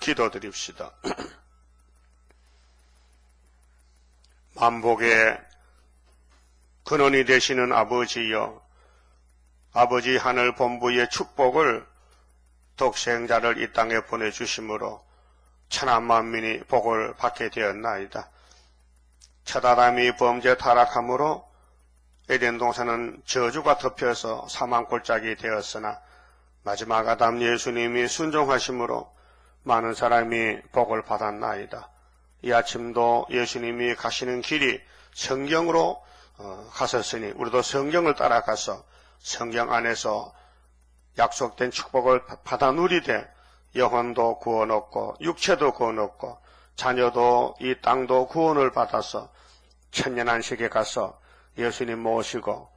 기도드립시다. 만복의 근원이 되시는 아버지여, 아버지 하늘 본부의 축복을 독생자를 이 땅에 보내주심으로 천하 만민이 복을 받게 되었나이다. 첫 아담이 범죄 타락함으로 에덴 동산은 저주가 덮여서 사망골짜기 되었으나 마지막 아담 예수님이 순종하심으로 많은 사람이 복을 받았나이다. 이 아침도 예수님이 가시는 길이 성경으로 가셨으니 우리도 성경을 따라가서 성경 안에서 약속된 축복을 받아 누리되 영혼도 구원 얻고 육체도 구원 얻고 자녀도 이 땅도 구원을 받아서 천년안식에 가서 예수님 모시고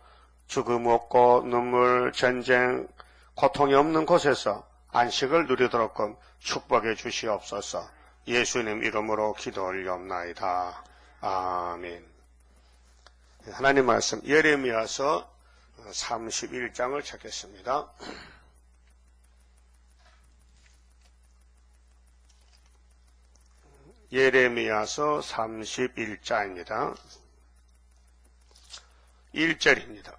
죽음 없고 눈물, 전쟁, 고통이 없는 곳에서 안식을 누리도록끔 축복해 주시옵소서. 예수님 이름으로 기도 올리옵나이다. 아멘. 하나님 말씀 예레미야서 31장을 찾겠습니다. 예레미야서 31장입니다. 1절입니다.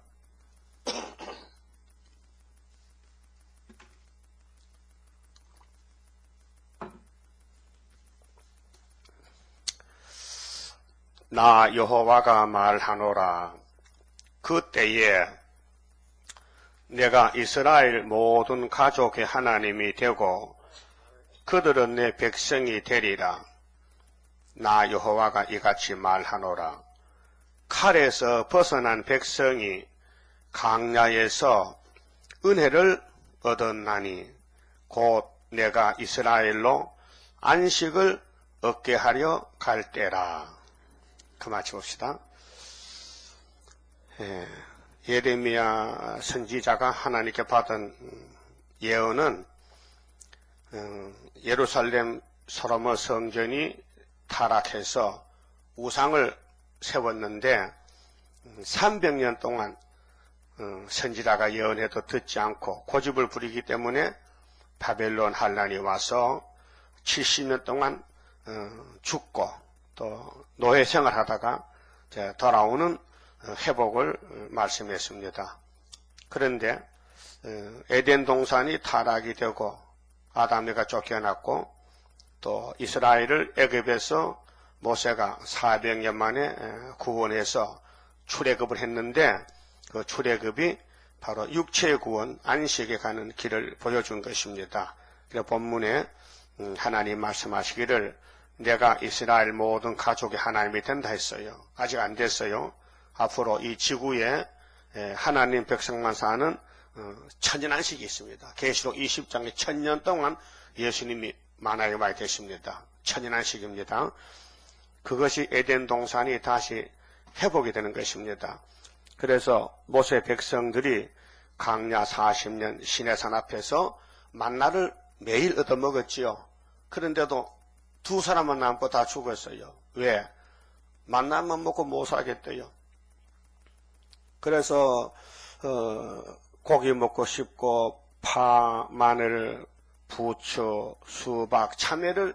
나 여호와가 말하노라. 그때에 내가 이스라엘 모든 가족의 하나님이 되고 그들은 내 백성이 되리라. 나 여호와가 이같이 말하노라. 칼에서 벗어난 백성이 강야에서 은혜를 얻었나니 곧 내가 이스라엘로 안식을 얻게 하려 갈 때라. 그 마쳐봅시다. 예레미야 선지자가 하나님께 받은 예언은 예루살렘 솔로몬 성전이 타락해서 우상을 세웠는데 300년 동안 선지자가 예언해도 듣지 않고 고집을 부리기 때문에 바벨론 환란이 와서 70년 동안 죽고 또 노예 생활하다가 돌아오는 회복을 말씀했습니다. 그런데 에덴 동산이 타락이 되고 아담에가 쫓겨났고 또 이스라엘을 애굽에서 모세가 400년 만에 구원해서 출애굽을 했는데 그 출애굽이 바로 육체의 구원, 안식에 가는 길을 보여준 것입니다. 그래서 본문에 하나님 말씀하시기를 내가 이스라엘 모든 가족의 하나님이 된다 했어요. 아직 안 됐어요. 앞으로 이 지구에 하나님 백성만 사는 천년안식이 있습니다. 계시록 20장에 1000년 동안 예수님이 만나게 많이 되십니다. 천년안식입니다. 그것이 에덴 동산이 다시 회복이 되는 것입니다. 그래서 모세 백성들이 광야 40년 시내산 앞에서 만나를 매일 얻어먹었지요. 그런데도 두 사람만 남고 다 죽었어요. 왜? 만나만 먹고 못 살겠대요. 그래서 고기 먹고 싶고 파, 마늘, 부추, 수박, 참외를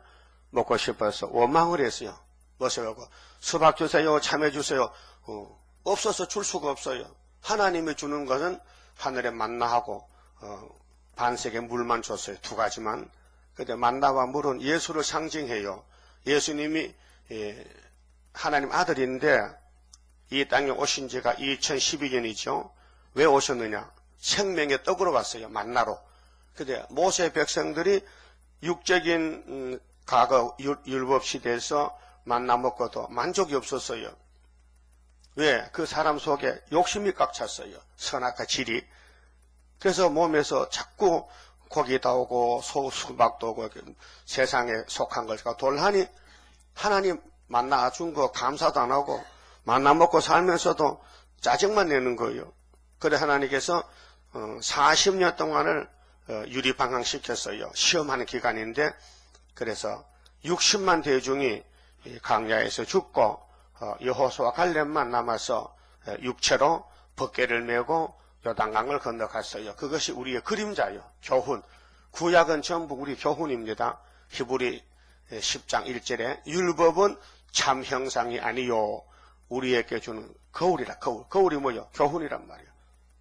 먹고 싶어서 원망을 했어요. 모세하고 수박 주세요, 참외 주세요. 없어서 줄 수가 없어요. 하나님이 주는 것은 하늘에 만나하고 반석에 물만 줬어요. 두 가지만. 근데 만나와 물은 예수를 상징해요. 예수님이 하나님 아들인데 이 땅에 오신 지가 2012년이죠. 왜 오셨느냐? 생명의 떡으로 왔어요. 만나로. 근데 모세 백성들이 육적인 과거 율법 시대에서 만나 먹고도 만족이 없었어요. 왜? 그 사람 속에 욕심이 꽉 찼어요. 선악과 질이. 그래서 몸에서 자꾸 고기도 오고 수박도 오고 세상에 속한 것과 돌하니 하나님 만나 준 거 감사도 안 하고 만나 먹고 살면서도 짜증만 내는 거예요. 그래 하나님께서 40년 동안을 유리방황시켰어요. 시험하는 기간인데 그래서 60만 대중이 광야에서 죽고 여호수아 갈렙만 남아서 육체로 벗개를 메고 요단강을 건너갔어요. 그것이 우리의 그림자요. 교훈. 구약은 전부 우리 교훈입니다. 히브리 10장 1절에 율법은 참 형상이 아니요 우리에게 주는 거울이라. 거울이 뭐요? 교훈이란 말이에요.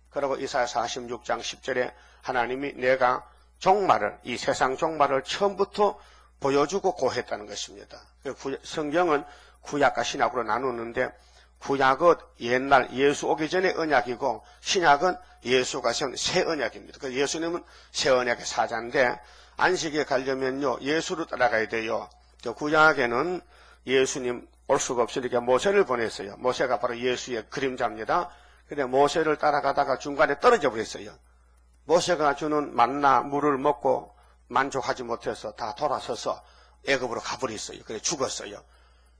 그리고 이사야 46장 10절에 하나님이 내가 종말을, 이 세상 종말을 처음부터 보여주고 고했다는 것입니다. 성경은 구약과 신약으로 나누는데 구약은 옛날 예수 오기 전에 언약이고 신약은 예수가 세운 새 언약입니다. 그래서 예수님은 새 언약의 사자인데 안식에 가려면요 예수를 따라가야 돼요. 구약에는 예수님 올 수가 없으니까 모세를 보냈어요. 모세가 바로 예수의 그림자입니다. 근데 모세를 따라가다가 중간에 떨어져 버렸어요. 모세가 주는 만나 물을 먹고 만족하지 못해서 다 돌아서서 애굽으로 가버렸어요. 그래 죽었어요.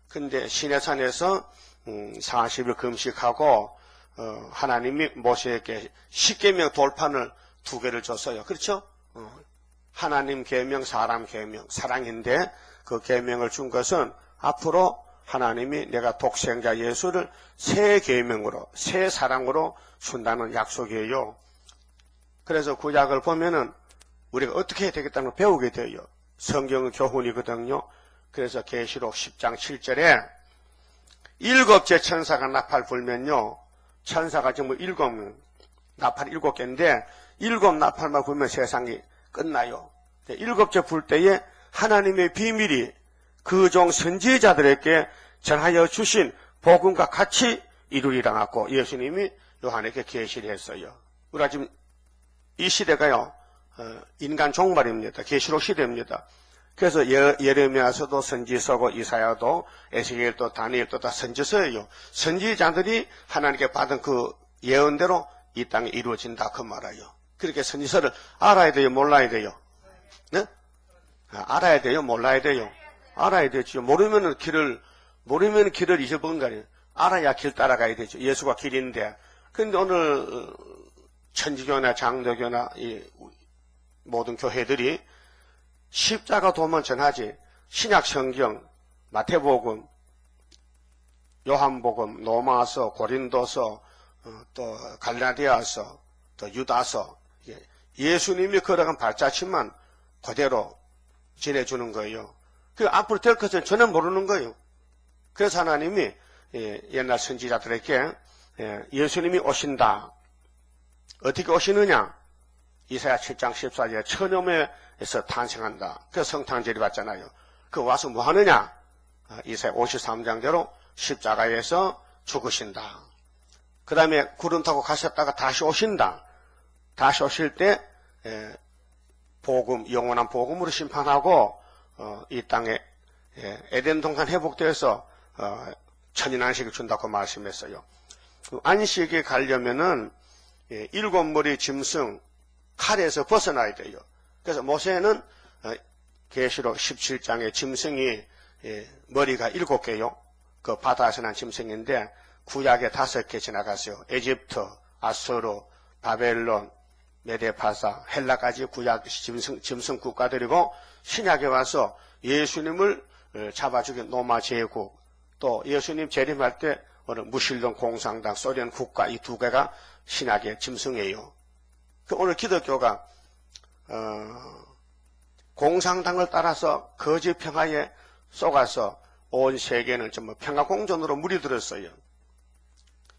근데 시내산에서 40일 금식하고 하나님이 모세에게 십계명 돌판을 2개를 줬어요. 그렇죠? 하나님 계명, 사람 계명, 사랑인데 그 계명을 준 것은 앞으로 하나님이 내가 독생자 예수를 새 계명으로, 새 사랑으로 준다는 약속이에요. 그래서 구약을 보면은 우리가 어떻게 해야 되겠다는 걸 배우게 돼요. 성경은 교훈이거든요. 그래서 계시록 10장 7절에 7째 천사가 나팔 불면요. 천사가 전부 7 7개인데 7 나팔만 불면 세상이 끝나요. 7째 불 때에 하나님의 비밀이 그 종 선지자들에게 전하여 주신 복음과 같이 이루리라 하고 예수님이 요한에게 계시를 했어요. 우리가 지금 이 시대가요. 인간 종말입니다. 계시록 시대입니다. 그래서 예레미야서도 선지서고 이사야도 에스겔도 다니엘도 다 선지서예요. 선지자들이 하나님께 받은 그 예언대로 이 땅에 이루어진다 그 말이에요. 그렇게 선지서를 알아야 돼요, 몰라야 돼요? 네? 알아야 돼요, 몰라야 돼요? 알아야 되죠. 모르면 길을 잊어버린 거 아니에요. 알아야 길 따라가야 되죠. 예수가 길인데. 근데 오늘 천지교나 장로교나 이 모든 교회들이 십자가 도만 전하지 신약 성경, 마태복음, 요한복음, 로마서, 고린도서, 또 갈라디아서, 또 유다서 예수님이 걸어간 발자취만 그대로 전해주는 거예요. 그 앞으로 될 것은 전혀 모르는 거예요. 그래서 하나님이 옛날 선지자들에게 예수님이 오신다. 어떻게 오시느냐? 이사야 7장 14절에 천여매에서 탄생한다. 그 성탄절이 왔잖아요. 그 와서 뭐 하느냐? 이사야 53장대로 십자가에서 죽으신다. 그 다음에 구름 타고 가셨다가 다시 오신다. 다시 오실 때 복음, 영원한 복음으로 심판하고 이 땅에 에덴 동산 회복되어서 천인 안식을 준다고 말씀했어요. 그 안식에 가려면은 7머리 짐승 칼에서 벗어나야 돼요. 그래서 모세는 계시록 17장의 짐승이 머리가 7개요. 그 바다에서 난 짐승인데 구약에 5개 지나갔어요. 에집트, 아수르, 바벨론, 메데파사, 헬라까지 구약 짐승 국가들이고 신약에 와서 예수님을 잡아 죽인 로마 제국, 또 예수님 재림할 때 무신론 공산당, 소련 국가 이 2개가 신약의 짐승이에요. 오늘 기독교가 공산당을 따라서 거짓 평화에 속아서 온 세계는 전부 평화공존으로 물이 들었어요.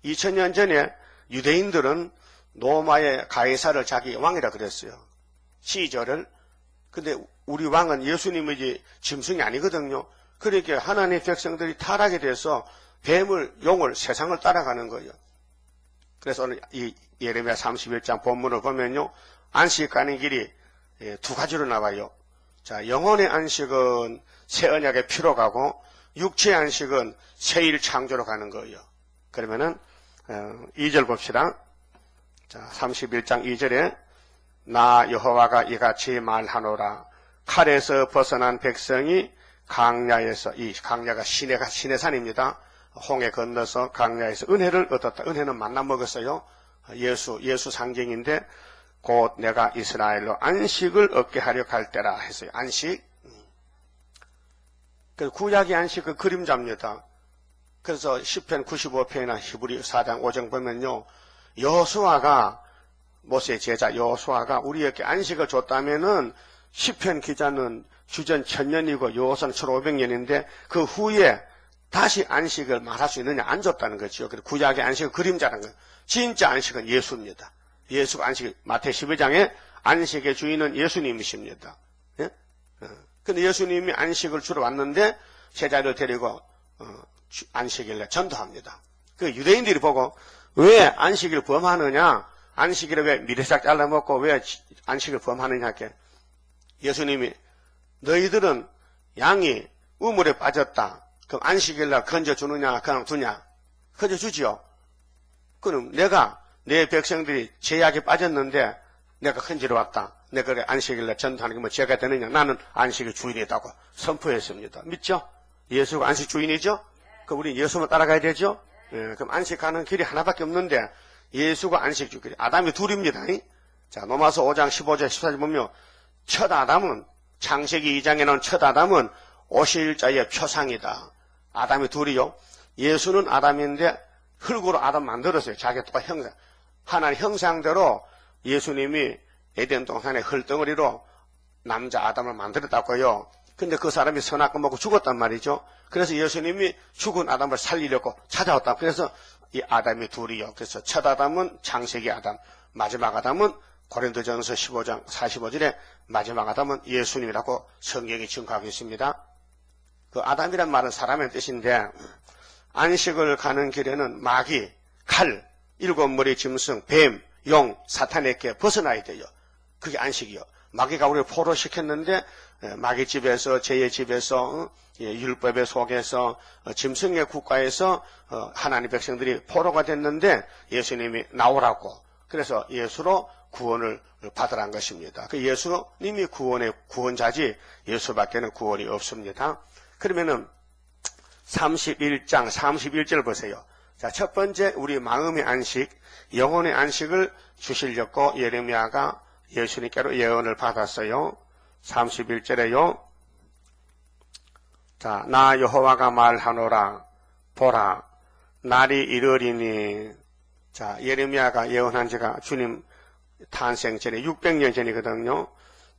2000년 전에 유대인들은 로마의 가이사를 자기 왕이라 그랬어요. 시저를. 근데 우리 왕은 예수님의 짐승이 아니거든요. 그러니까 하나님의 백성들이 타락이 돼서 뱀을, 용을, 세상을 따라가는 거예요. 그래서 오늘 이 예레미야 31장 본문을 보면요. 안식 가는 길이 2가지로 나와요. 자, 영혼의 안식은 새 언약의 피로 가고 육체의 안식은 새일 창조로 가는 거예요. 그러면은 2절 봅시다. 자, 31장 2절에 나 여호와가 이같이 말하노라. 칼에서 벗어난 백성이 강야에서, 이 강야가 시내산입니다. 홍해 건너서 강야에서 은혜를 얻었다. 은혜는 만나 먹었어요. 예수 상징인데 곧 내가 이스라엘로 안식을 얻게 하려 갈 때라 했어요. 안식. 그 구약의 안식은 그림자입니다. 그래서 시편 95편이나 히브리 4장 5장 보면요. 여호수아가 모세의 제자 여호수아가 우리에게 안식을 줬다면은 시편 기자는 주전 1000년이고 요선 1500년인데 그 후에 다시 안식을 말할 수 있느냐? 안 줬다는 거죠. 그래서 구약의 안식은 그림자라는 거예요. 진짜 안식은 예수입니다. 예수가 안식, 마태 12장에 안식의 주인은 예수님이십니다. 예? 근데 예수님이 안식을 주러 왔는데 제자를 데리고 안식일에 전도합니다. 그 유대인들이 보고 왜 안식일 범하느냐? 안식일에 왜 미리싹 잘라먹고 왜 안식을 범하느냐? 이렇게 예수님이 너희들은 양이 우물에 빠졌다. 그럼 안식일날 건져주느냐, 그냥 두냐? 건져주지요. 그럼 내가 내 백성들이 죄악에 빠졌는데 내가 건지러 왔다. 내가 안식일날 전도하는 게 뭐 죄가 되느냐? 나는 안식의 주인이다고 선포했습니다. 믿죠? 예수가 안식 주인이죠? 그럼 우리 예수만 따라가야 되죠? 예, 그럼 안식하는 길이 하나밖에 없는데 예수가 안식 주길이 아담이 둘입니다. 자, 로마서 5장 15절 14절 보면 첫 아담은 창세기 2장에 나온 첫 아담은 오실 자의 표상이다. 아담이 둘이요. 예수는 아담인데 흙으로 아담 만들었어요. 자기 똑같은 형상. 하나님 형상대로 예수님이 에덴 동산의 흙덩어리로 남자 아담을 만들었다고요. 근데 그 사람이 선악과 먹고 죽었단 말이죠. 그래서 예수님이 죽은 아담을 살리려고 찾아왔다. 그래서 이 아담이 둘이요. 그래서 첫 아담은 창세기 아담, 마지막 아담은 고린도전서 15장 45절에 마지막 아담은 예수님이라고 성경이 증거하고 있습니다. 그 아담이란 말은 사람의 뜻인데 안식을 가는 길에는 마귀, 칼, 일곱 머리 짐승, 뱀, 용, 사탄에게 벗어나야 돼요. 그게 안식이요. 마귀가 우리를 포로시켰는데 마귀 집에서 죄의 집에서 율법의 속에서 짐승의 국가에서 하나님 백성들이 포로가 됐는데 예수님이 나오라고 그래서 예수로 구원을 받으란 것입니다. 그 예수님이 구원의 구원자지 예수밖에는 구원이 없습니다. 그러면은 31장 31절 보세요. 자, 첫 번째 우리 마음의 안식, 영혼의 안식을 주시려고 예레미야가 예수님께로 예언을 받았어요. 31절에요. 자, 나 여호와가 말하노라 보라 날이 이르리니. 자, 예레미야가 예언한 지가 주님 탄생 전에 600년 전이거든요.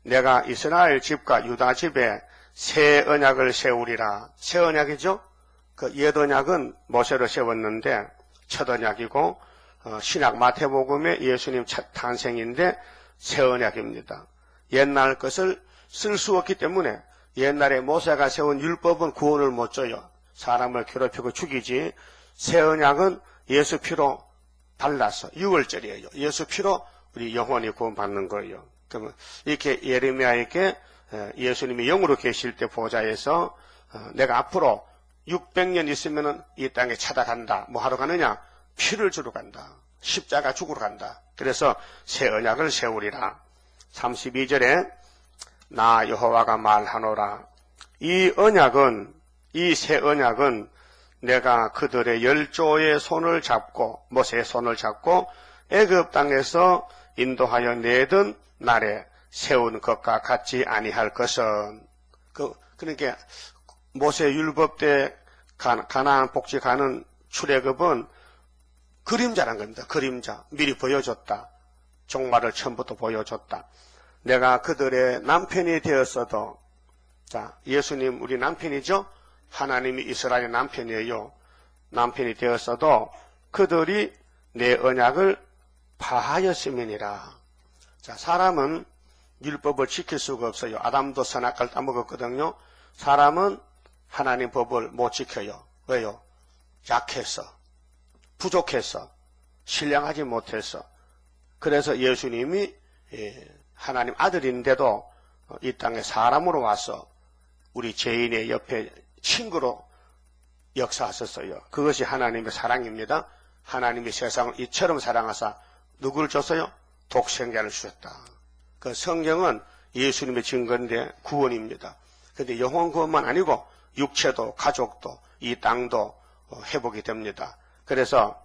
내가 이스라엘 집과 유다 집에 새 언약을 세우리라. 새 언약이죠. 그 옛 언약은 모세로 세웠는데 첫 언약이고 신약 마태복음에 예수님 첫 탄생인데 새 언약입니다. 옛날 것을 쓸 수 없기 때문에 옛날에 모세가 세운 율법은 구원을 못 줘요. 사람을 괴롭히고 죽이지. 새 언약은 예수 피로 발라서 6월절이에요. 예수 피로 우리 영혼이 구원받는 거예요. 그러면 이렇게 예레미야에게 예수님이 영으로 계실 때 보좌에서 내가 앞으로 600년 있으면은 이 땅에 찾아간다. 뭐 하러 가느냐? 피를 주러 간다. 십자가 죽으러 간다. 그래서 새 언약을 세우리라. 32절에 나 여호와가 말하노라. 이 새 언약은 내가 그들의 열조의 손을 잡고 모세의 손을 잡고 애굽 땅에서 인도하여 내던 날에 세운 것과 같지 아니할 것은 그러니까 모세 율법 때 가나안 복지 가는 출애굽은 그림자란 겁니다. 그림자. 미리 보여줬다. 종말을 처음부터 보여줬다. 내가 그들의 남편이 되었어도 자, 예수님 우리 남편이죠? 하나님이 이스라엘 남편이에요. 남편이 되었어도 그들이 내 언약을 파하였음이니라. 자, 사람은 율법을 지킬 수가 없어요. 아담도 선악과를 따먹었거든요. 사람은 하나님 법을 못 지켜요. 왜요? 약해서, 부족해서, 신령하지 못해서. 그래서 예수님이 하나님 아들인데도 이 땅에 사람으로 와서 우리 죄인의 옆에 친구로 역사하셨어요. 그것이 하나님의 사랑입니다. 하나님이 세상을 이처럼 사랑하사 누구를 줬어요? 독생자를 주셨다. 그 성경은 예수님의 증거인데 구원입니다. 그런데 영혼 구원만 아니고 육체도 가족도 이 땅도 회복이 됩니다. 그래서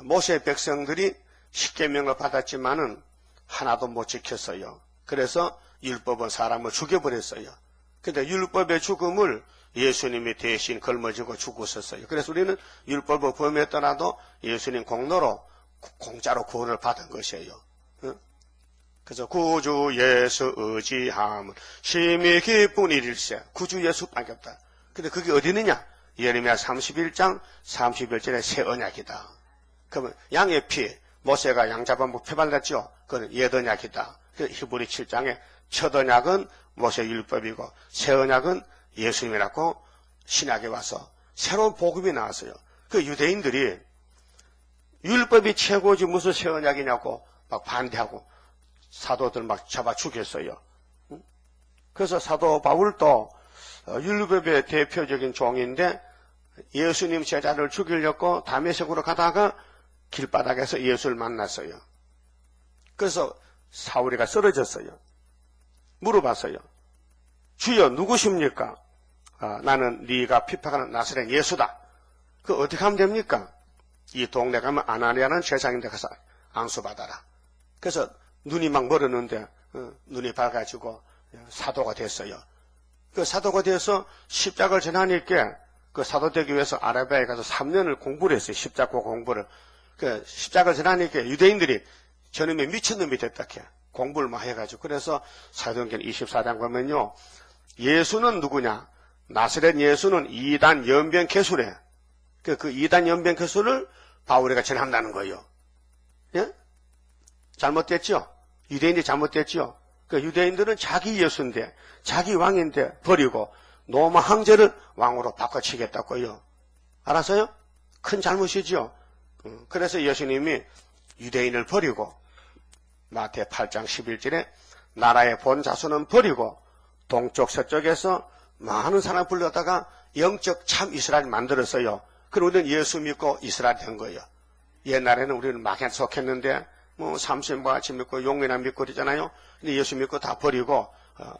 모세 백성들이 십계명을 받았지만은 하나도 못 지켰어요. 그래서 율법은 사람을 죽여버렸어요. 그런데 율법의 죽음을 예수님이 대신 걸머지고 죽으셨어요. 그래서 우리는 율법을 범했더라도 예수님 공로로 공짜로 구원을 받은 것이에요. 그래서 구주 예수 의지함은 심히 기쁜 일일세. 구주 예수밖에 없다. 근데 그게 어디 있느냐? 예레미야 31장 31절에 새 언약이다. 그러면 양의 피, 모세가 양 잡아먹고 피 발랐죠? 그건 옛 언약이다. 히브리 7장에 첫 언약은 모세 율법이고 새 언약은 예수님이라고 신약에 와서 새로운 복음이 나왔어요. 그 유대인들이 율법이 최고지 무슨 새 언약이냐고 막 반대하고 사도들 막 잡아 죽였어요. 그래서 사도 바울도 율법의 대표적인 종인데 예수님 제자를 죽이려고 다메섹으로 가다가 길바닥에서 예수를 만났어요. 그래서 사울이가 쓰러졌어요. 물어봤어요. 주여 누구십니까? 나는 네가 핍박하는 나사렛 예수다. 그 어떻게 하면 됩니까? 이 동네 가면 아나니아라는 제사장인데 가서 안수받아라. 그래서 눈이 막 멀었는데 눈이 밝아지고 사도가 됐어요. 그 사도가 돼서 십자가를 전하니까 그 사도 되기 위해서 아라비아에 가서 3년을 공부를 했어요. 십자가 공부를. 그 십자가를 전하니까 유대인들이 저놈이 미친놈이 됐다 해. 공부를 막 해가지고. 그래서 사도행전 24장 보면요. 예수는 누구냐? 나사렛 예수는 이단 연변 개수래. 그 이단 연변 개수를 바울이가 전한다는 거예요. 예? 잘못됐죠? 유대인들이 잘못됐죠? 그 유대인들은 자기 예수인데, 자기 왕인데 버리고 로마 황제를 왕으로 바꿔치겠다고요. 알았어요? 큰 잘못이죠? 그래서 예수님이 유대인을 버리고 마태 8장 11절에 나라의 본 자손은 버리고 동쪽 서쪽에서 많은 사람 불러다가 영적 참 이스라엘 만들었어요. 그리고 우리는 예수 믿고 이스라엘 된 거예요. 옛날에는 우리는 막에 속했는데 뭐 삼신과 같이 믿고 용이나 믿고 그러잖아요. 근데 예수 믿고 다 버리고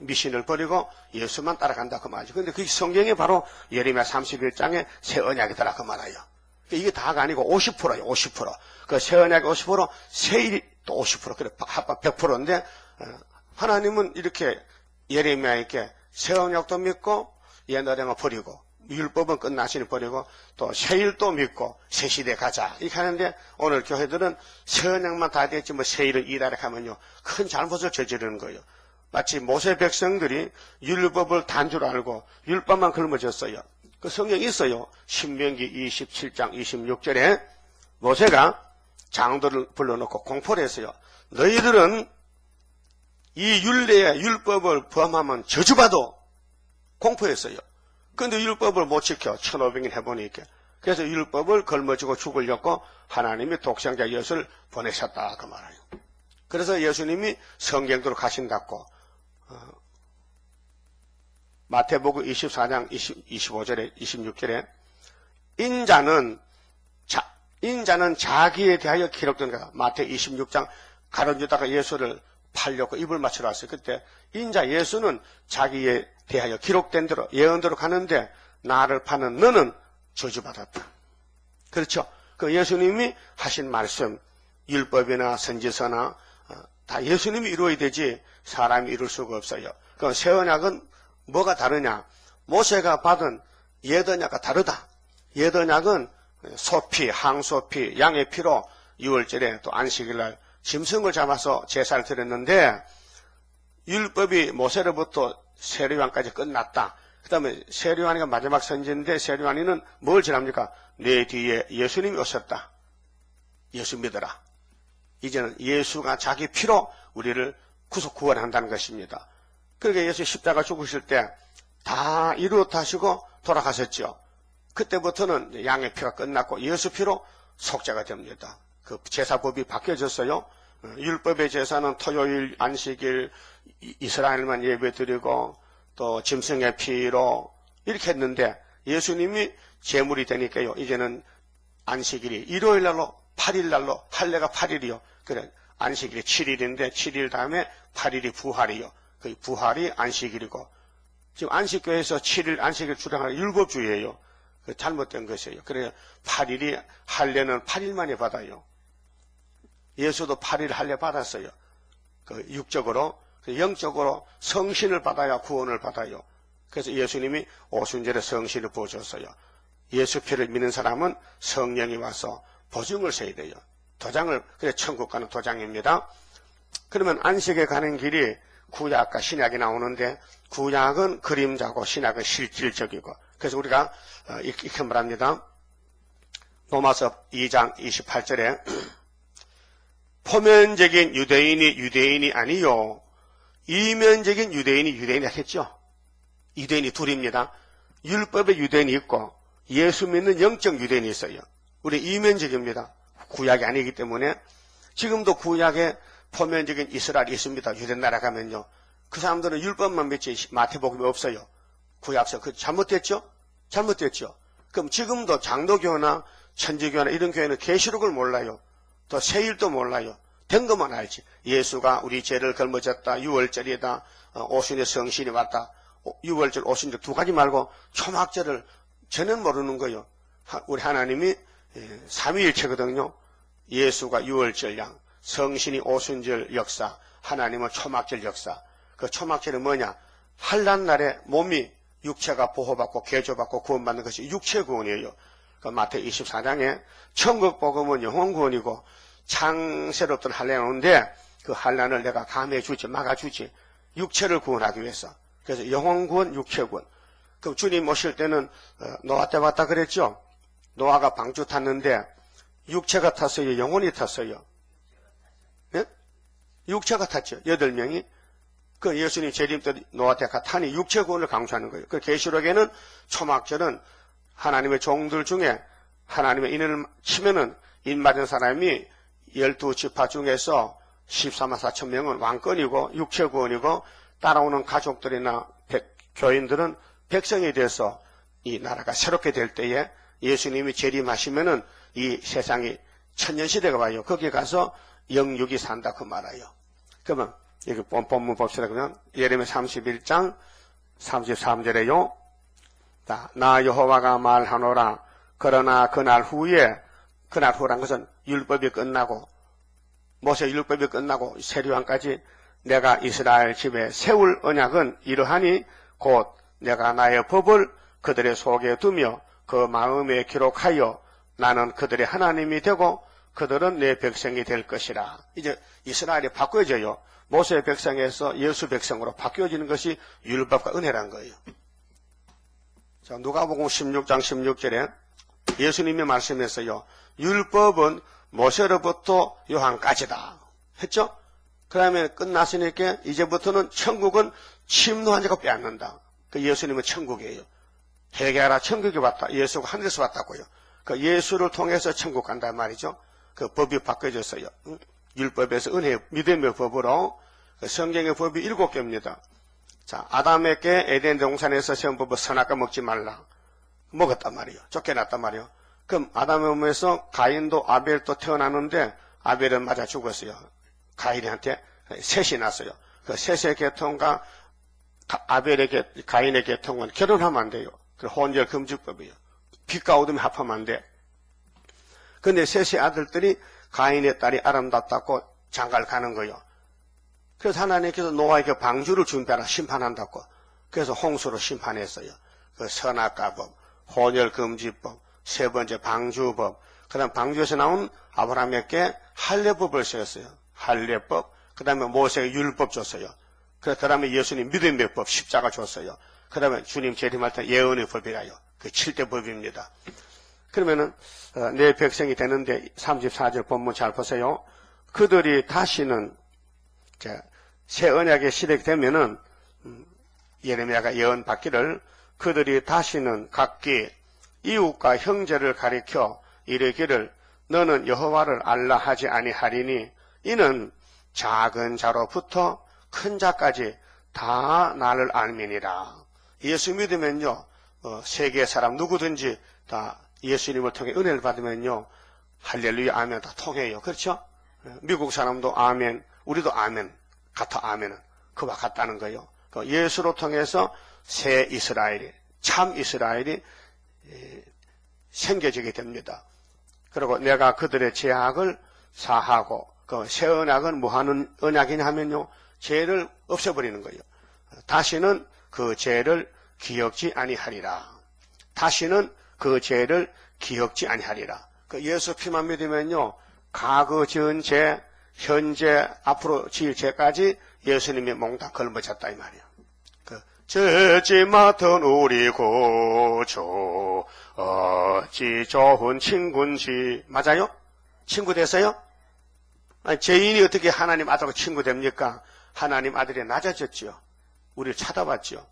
미신을 버리고 예수만 따라간다 그 말이죠. 근데 그 성경이 바로 예레미야 31장에 새 언약이더라 그 말이에요. 이게 다가 아니고 50%예요. 50%. 그 새 언약이 50%, 새 일이 또 50%. 그래 합방 100%인데 하나님은 이렇게 예레미야에게 새 언약도 믿고 옛 언약은 버리고 율법은 끝나시니 버리고 또 새 일도 믿고 새 시대 가자 이렇게 하는데 오늘 교회들은 새 언약만 다 됐지 뭐 새 일을 이다라 하면요 큰 잘못을 저지르는 거예요. 마치 모세 백성들이 율법을 단 줄 알고 율법만 걸머졌어요. 그 성경이 있어요. 신명기 27장 26절에 모세가 장로들을 불러놓고 공포를 했어요. 너희들은 이 율례의 율법을 범하면 저주받아 공포했어요. 그런데 율법을 못 지켜 1500년 해보니까 그래서 율법을 걸머지고 죽으려고 하나님이 독생자 예수를 보내셨다 그 말이에요. 그래서 예수님이 성경도로 가신다고 마태복음 24장 25절에 26절에 인자는 자기에 대하여 기록된 거다. 마태 26장 가론유다가 예수를 팔려고 입을 맞추러 왔어요. 그때 인자 예수는 자기에 대하여 기록된 대로 예언대로 가는데 나를 파는 너는 저주받았다. 그렇죠? 그 예수님이 하신 말씀 율법이나 선지서나 다 예수님이 이루어야 되지 사람이 이룰 수가 없어요. 그 새 언약은 뭐가 다르냐? 모세가 받은 옛 언약과 다르다. 옛 언약은 소피, 항소피, 양의 피로 6월절에 또 안식일날 짐승을 잡아서 제사를 드렸는데 율법이 모세로부터 세례요한까지 끝났다. 그 다음에 세례요한이가 마지막 선지인데 세례요한이는 뭘 전합니까? 내 뒤에 예수님이 오셨다. 예수 믿어라. 이제는 예수가 자기 피로 우리를 구원한다는 것입니다. 그러니까 예수 십자가 죽으실 때 다 이루었다 하시고 돌아가셨죠. 그때부터는 양의 피가 끝났고 예수 피로 속죄가 됩니다. 그 제사법이 바뀌어졌어요. 율법의 제사는 토요일, 안식일, 이스라엘만 예배드리고 또 짐승의 피로 이렇게 했는데 예수님이 제물이 되니까요. 이제는 안식일이 일요일날로 8일날로 할례가 8일이요. 그래 안식일이 7일인데 7일 다음에 8일이 부활이요. 그 부활이 안식일이고 지금 안식교에서 7일 안식일 주장하는 율법주의예요. 그 잘못된 것이에요. 그래서 8일이 할례는 8일 만에 받아요. 예수도 8일 할례 받았어요. 그 육적으로, 영적으로 성신을 받아야 구원을 받아요. 그래서 예수님이 오순절에 성신을 부어줬어요. 예수 피를 믿는 사람은 성령이 와서 보증을 서야 돼요. 도장을, 그래 천국 가는 도장입니다. 그러면 안식에 가는 길이 구약과 신약이 나오는데 구약은 그림자고 신약은 실질적이고 그래서 우리가 이렇게 말합니다. 로마서 2장 28절에 포면적인 유대인이 아니요 이면적인 유대인이 했죠. 유대인이 둘입니다. 율법의 유대인이 있고 예수 믿는 영적 유대인이 있어요. 우리 이면적입니다. 구약이 아니기 때문에 지금도 구약에 포면적인 이스라엘이 있습니다. 유대 나라 가면요. 그 사람들은 율법만 믿지 마태복음이 없어요. 구약서 그 잘못됐죠? 잘못됐죠. 그럼 지금도 장로교나 천주교나 이런 교회는 계시록을 몰라요. 또 세일도 몰라요. 된 것만 알지. 예수가 우리 죄를 걸머졌다. 6월절이다. 오순의 성신이 왔다. 6월절 오순절 두 가지 말고 초막절을 전혀 모르는 거예요. 우리 하나님이 삼위일체거든요. 예수가 6월절 양, 성신이 오순절 역사, 하나님은 초막절 역사. 그 초막절은 뭐냐? 환난 날에 몸이 육체가 보호받고 개조받고 구원받는 것이 육체 구원이에요. 그 마태 24장에 천국 복음은 영혼 구원이고 창세롭던 환난인데 그 환난을 내가 감해주지 막아주지 육체를 구원하기 위해서. 그래서 영혼 구원, 육체 구원. 그럼 주님 오실 때는 노아 때 왔다 그랬죠. 노아가 방주 탔는데 육체가 탔어요, 영혼이 탔어요. 네? 육체가 탔죠. 8명이. 그 예수님 재림 때 노아 때가 타니 육체 구원을 강조하는 거예요. 그 계시록에는 초막절은 하나님의 종들 중에 하나님의 인을 치면은 인 맞은 사람이 12지파 중에서 14만 4천 명은 왕권이고 육체 구원이고 따라오는 가족들이나 교인들은 백성이 돼서 이 나라가 새롭게 될 때에 예수님이 재림하시면은 이 세상이 천년시대가 와요. 거기 가서 영육이 산다 그 말아요. 그러면 여기 본문 봅시다. 그러면 예레미야 31장 33절에요. 나 여호와가 말하노라. 그러나 그날 후란 것은 율법이 끝나고 모세 율법이 끝나고 세례요한까지 내가 이스라엘 집에 세울 언약은 이러하니 곧 내가 나의 법을 그들의 속에 두며 그 마음에 기록하여 나는 그들의 하나님이 되고 그들은 내 백성이 될 것이라. 이제 이스라엘이 바꿔져요. 모세 백성에서 예수 백성으로 바뀌어지는 것이 율법과 은혜란 거예요. 자, 누가복음 16장 16절에 예수님이 말씀했어요. 율법은 모세로부터 요한까지다 했죠? 그 다음에 끝났으니까 이제부터는 천국은 침노한 자가 빼앗는다. 그 예수님은 천국이에요. 회개하라 천국에 왔다. 예수가 하늘에서 왔다고요. 그 예수를 통해서 천국 간단 말이죠. 그 법이 바뀌어졌어요. 율법에서 은혜, 믿음의 법으로 성경의 법이 7개입니다. 자, 아담에게 에덴 동산에서 세운 법은 선악과 먹지 말라. 먹었단 말이에요. 쫓겨났단 말이에요. 그럼 아담의 몸에서 가인도 아벨도 태어나는데 아벨은 맞아 죽었어요. 가인한테 셋이 났어요. 그 셋의 계통과 가인의 계통은 결혼하면 안 돼요. 그 혼절 금지법이에요. 빛과 어둠이 합하면 안 돼. 근데 셋의 아들들이 가인의 딸이 아름답다고 장가를 가는 거예요. 그래서 하나님께서 노아에게 방주를 준비하라 심판한다고. 그래서 홍수로 심판했어요. 그 선악과법, 혼혈금지법, 세 번째 방주법, 그 다음 방주에서 나온 아브라함에게 할례법을 세웠어요. 할례법, 그 다음에 모세의 율법 줬어요. 그 다음에 예수님 믿음의 법, 십자가 줬어요. 그 다음에 주님 재림할 때 예언의 법이라요. 그 7대 법입니다. 그러면은 내 백성이 되는데 34절 본문 잘 보세요. 그들이 다시는 새 언약의 시대가 되면은 예레미야가 예언 받기를 그들이 다시는 각기 이웃과 형제를 가리켜 이르기를 너는 여호와를 알라 하지 아니하리니 이는 작은 자로부터 큰 자까지 다 나를 알미니라. 예수 믿으면요 세계 사람 누구든지 다 예수님을 통해 은혜를 받으면요 할렐루야 아멘 다 통해요. 그렇죠? 미국 사람도 아멘, 우리도 아멘 같아. 아멘은 그와 같다는 거예요. 예수로 통해서 새 이스라엘이 참 이스라엘이 생겨지게 됩니다. 그리고 내가 그들의 죄악을 사하고 그 새 언약은 뭐 하는 언약이냐 하면요 죄를 없애버리는 거예요. 다시는 그 죄를 기억지 아니하리라. 다시는 그 죄를 기억지 아니하리라. 그 예수 피만 믿으면요 과거 지은 죄, 현재 앞으로 지을 죄까지 예수님이 몽땅 걸머졌다 이 말이에요. 죄지 맡은 우리 구주 어찌 좋은 친구인지. 맞아요? 친구 됐어요? 아니, 죄인이 어떻게 하나님 아들과 친구 됩니까? 하나님 아들이 낮아졌죠. 우리를 찾아봤죠.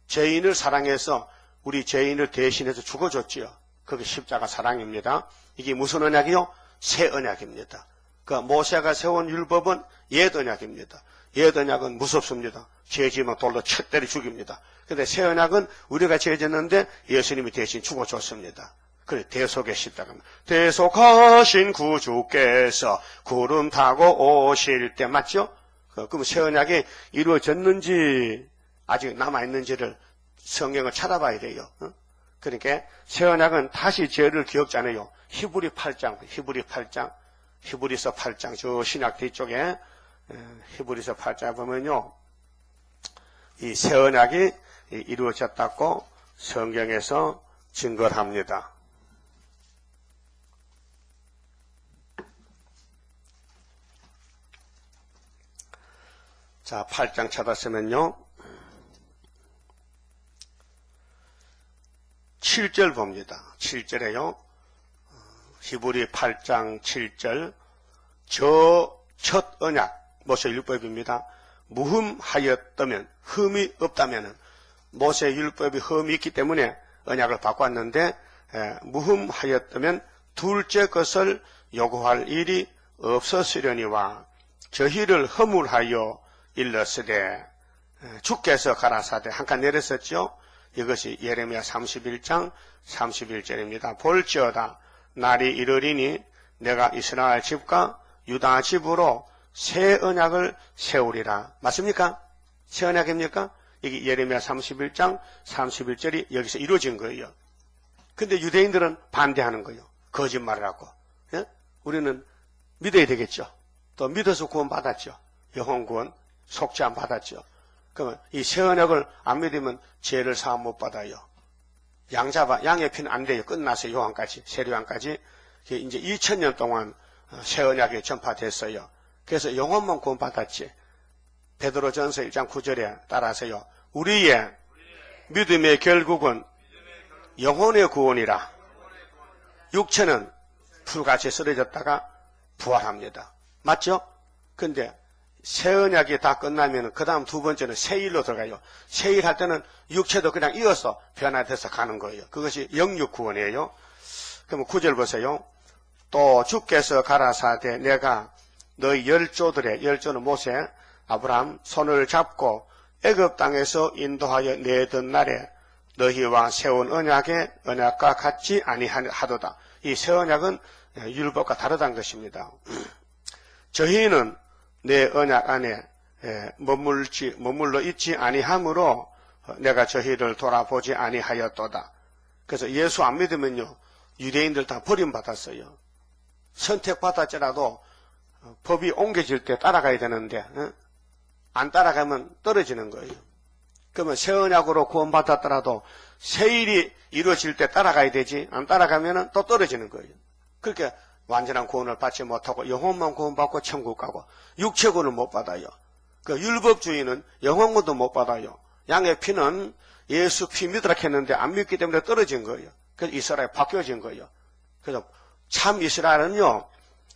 죄인을 사랑해서 우리 죄인을 대신해서 죽어줬지요. 그게 십자가 사랑입니다. 이게 무슨 언약이요? 새 언약입니다. 그 모세가 세운 율법은 옛 언약입니다. 옛 언약은 무섭습니다. 죄 지으면 돌로 쳐 때려 죽입니다. 근데 새 언약은 우리가 죄 졌는데 예수님이 대신 죽어줬습니다. 그래, 대속의 십자가입니다. 대속하신 구주께서 구름 타고 오실 때, 맞죠? 그럼 새 언약이 이루어졌는지 아직 남아있는지를 성경을 찾아봐야 돼요. 그러니까 새 언약은 다시 죄를 기억지 않아요. 히브리서 8장 저 신약 뒤쪽에 히브리서 8장 보면요, 이 새 언약이 이루어졌다고 성경에서 증거를 합니다. 자, 8장 찾았으면요, 7절 봅니다. 7절에요. 히브리 8장 7절. 저 첫 언약, 모세 율법입니다. 무흠하였다면, 흠이 없다면, 모세 율법이 흠이 있기 때문에 언약을 바꿨는데, 무흠하였다면 둘째 것을 요구할 일이 없었으려니와 저희를 허물하여 일렀으되 주께서 가라사대 한 칸 내렸었죠. 이것이 예레미야 31장 31절입니다. 볼지어다 날이 이르리니 내가 이스라엘 집과 유다 집으로 새 언약을 세우리라. 맞습니까? 새 언약입니까? 이게 예레미야 31장 31절이 여기서 이루어진 거예요. 근데 유대인들은 반대하는 거예요. 거짓말을 하고. 예? 우리는 믿어야 되겠죠. 또 믿어서 구원 받았죠. 영혼 구원 속죄 안 받았죠. 그러면 이 새 언약을 안 믿으면 죄를 사함 못 받아요. 양의 피는 안 돼요. 끝났어요. 요한까지, 세례요한까지. 이제 2000년 동안 새 언약이 전파됐어요. 그래서 영혼만 구원 받았지. 베드로전서 1장 9절에 따라서요. 우리의 믿음의 결국은 영혼의 구원이라. 육체는 불같이 쓰러졌다가 부활합니다. 맞죠? 근데 새 언약이 다 끝나면 그 다음 두 번째는 새 일로 들어가요. 새 일 할 때는 육체도 그냥 이어서 변화돼서 가는 거예요. 그것이 영육 구원이에요. 그럼 9절 보세요. 또 주께서 가라사대 내가 너희 열조는 모세, 아브라함 손을 잡고 애굽 땅에서 인도하여 내던 날에 너희와 세운 언약의 언약과 같지 아니하도다. 이 새 언약은 율법과 다르다는 것입니다. 저희는 내 언약 안에 머물러 있지 아니하므로 내가 저희를 돌아보지 아니하였도다. 그래서 예수 안 믿으면요, 유대인들 다 버림받았어요. 선택받았지라도 법이 옮겨질 때 따라가야 되는데 안 따라가면 떨어지는 거예요. 그러면 새 언약으로 구원받았더라도 새 일이 이루어질 때 따라가야 되지, 안 따라가면 또 떨어지는 거예요. 그렇게 완전한 구원을 받지 못하고 영혼만 구원받고 천국 가고 육체 구원을 못 받아요. 그 율법주의는 영혼구원도 못 받아요. 양의 피는 예수 피 믿으라 했는데 안 믿기 때문에 떨어진 거예요. 그래서 이스라엘이 바뀌어진 거예요. 그래서 참 이스라엘은요,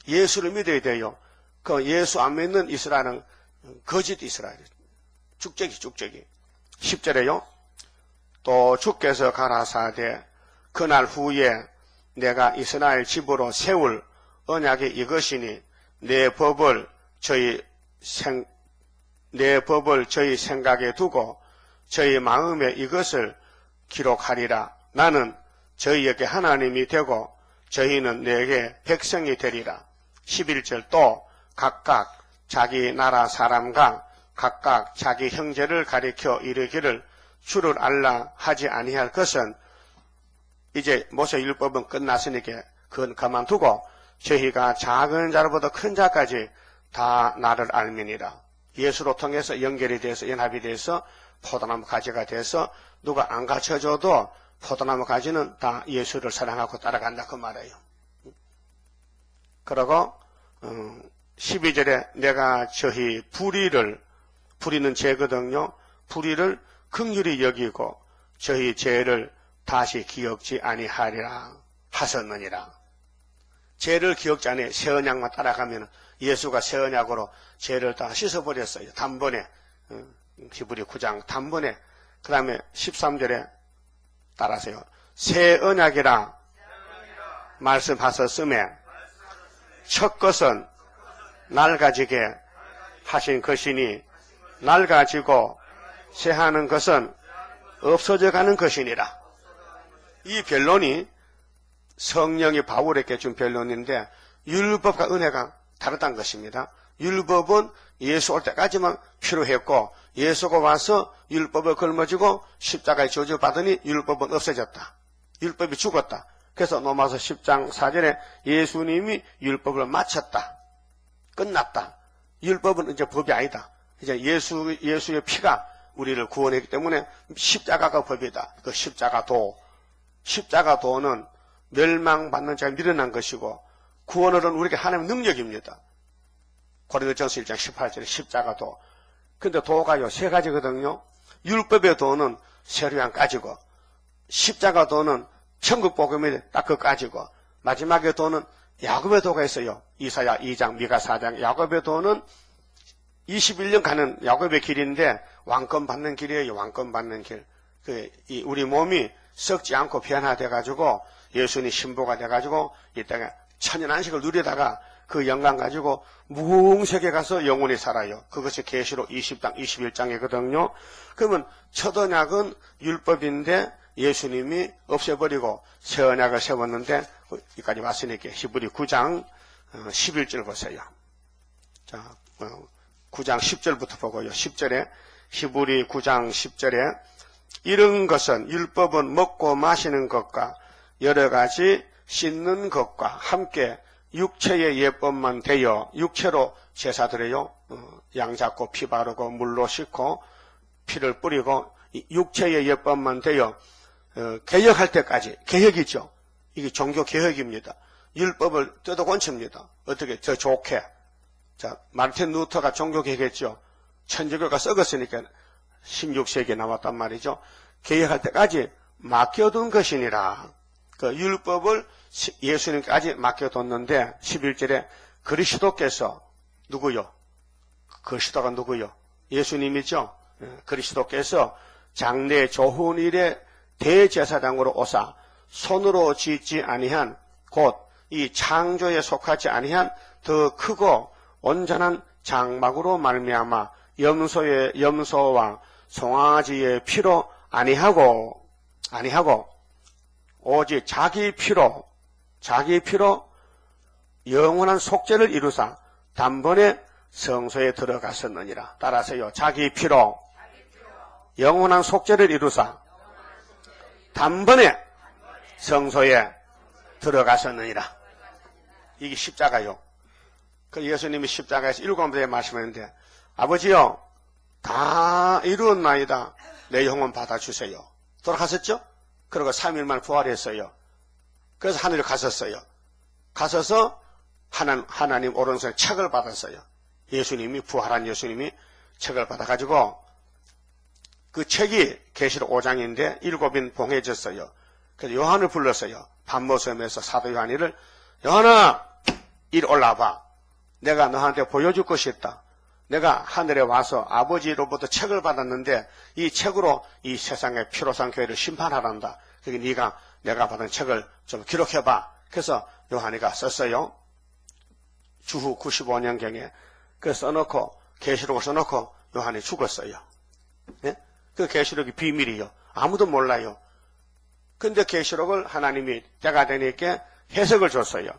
예수를 믿어야 돼요. 그 예수 안 믿는 이스라엘은 거짓 이스라엘이에요. 쭉저기. 10절에요. 또 주께서 가라사대 그날 후에 내가 이스라엘 집으로 세울 언약이 이것이니 내 법을 저희 생각에 두고 저희 마음에 이것을 기록하리라. 나는 저희에게 하나님이 되고 저희는 내게 백성이 되리라. 11절 또 각각 자기 나라 사람과 각각 자기 형제를 가리켜 이르기를 주를 알라 하지 아니할 것은 이제 모세 율법은 끝났으니까 그건 그만두고 저희가 작은 자로부터 큰 자까지 다 나를 알미니라. 예수로 통해서 연결이 돼서 연합이 돼서 포도나무 가지가 돼서 누가 안 가르쳐줘도 포도나무 가지는 다 예수를 사랑하고 따라간다 그 말이에요. 그러고 12절에 내가 저희 불의는 죄거든요. 불의를 긍휼히 여기고 저희 죄를 다시 기억지 아니하리라 하셨느니라. 죄를 기억지 아니 새 언약만 따라가면 예수가 새 언약으로 죄를 다 씻어버렸어요. 단번에. 히브리 9장 단번에. 그 다음에 13절에 따라서요. 새 언약이라 말씀하셨음에 첫 것은 낡아지게 하신 것이니 낡아지고 새하는 것은 없어져 가는 것이니라. 이 변론이 성령이 바울에게 준 변론인데 율법과 은혜가 다르다는 것입니다. 율법은 예수 올 때까지만 필요했고 예수가 와서 율법을 걸머지고 십자가에 저주받으니 율법은 없어졌다. 율법이 죽었다. 그래서 로마서 10장 4절에 예수님이 율법을 마쳤다. 끝났다. 율법은 이제 법이 아니다. 이제 예수의 피가 우리를 구원했기 때문에 십자가가 법이다. 그 십자가도는 멸망받는 자가 밀어난 것이고 구원은 우리에게 하나님의 능력입니다. 고린도전서 1장 18절에 십자가도. 근데 도가요 세 가지거든요. 율법의 도는 세례한 까지고 십자가도는 천국복음이 딱 그까지고 마지막의 도는 야곱의 도가 있어요. 이사야 2장 미가 4장 야곱의 도는 21년 가는 야곱의 길인데 왕권 받는 길이에요. 왕권 받는 길. 우리 몸이 썩지 않고 변화돼가지고 예수님 신부가 돼가지고 이 땅에 천연 안식을 누리다가 그 영광 가지고 무궁세계 가서 영원히 살아요. 그것이 계시록 20장 21장이거든요. 그러면 첫 언약은 율법인데 예수님이 없애버리고 새 언약을 세웠는데 여기까지 왔으니까 히브리 9장 11절 보세요. 자, 9장 10절부터 보고요. 10절에 히브리 9장 10절에 이런 것은 율법은 먹고 마시는 것과 여러 가지 씻는 것과 함께 육체의 예법만 되어 육체로 제사드려요. 양 잡고 피 바르고 물로 씻고 피를 뿌리고 육체의 예법만 되어 개혁할 때까지 개혁이죠. 이게 종교 개혁입니다. 율법을 뜯어곤칩니다. 어떻게 더 좋게. 자, 마르틴 루터가 종교 개혁했죠. 천주교가 썩었으니까 16세기에 나왔단 말이죠. 개혁할 때까지 맡겨둔 것이니라. 그 율법을 예수님까지 맡겨뒀는데 11절에 그리스도께서 누구요? 그리스도가 누구요? 예수님이죠. 그리스도께서 장래 좋은 일에 대제사장으로 오사 손으로 짓지 아니한 곧 이 창조에 속하지 아니한 더 크고 온전한 장막으로 말미암아 염소와 송아지의 피로 아니하고 오직 자기 피로 영원한 속죄를 이루사 단번에 성소에 들어갔었느니라. 따라서요. 자기 피로 영원한 속죄를 이루사 단번에 성소에 들어갔었느니라. 이게 십자가요. 그 예수님이 십자가에서 7번째 말씀했는데 아버지요 다 이루었나이다. 내 영혼 받아주세요. 돌아가셨죠? 그리고 3일만 부활했어요. 그래서 하늘에 갔었어요. 가서서 하나님 오른손에 책을 받았어요. 예수님이 부활한 예수님이 책을 받아가지고 그 책이 계시록 5장인데 7인 봉해졌어요. 그래서 요한을 불렀어요. 밤모섬에서 사도 요한이를 요한아 이리 올라봐. 내가 너한테 보여줄 것이 있다. 내가 하늘에 와서 아버지로부터 책을 받았는데 이 책으로 이 세상의 피로상 교회를 심판하란다. 그러니까 네가 내가 받은 책을 좀 기록해봐. 그래서 요한이가 썼어요. 주후 95년경에 그 써놓고 계시록을 써놓고 요한이 죽었어요. 네? 그 계시록이 비밀이요. 아무도 몰라요. 근데 계시록을 하나님이 때가 되니까 해석을 줬어요.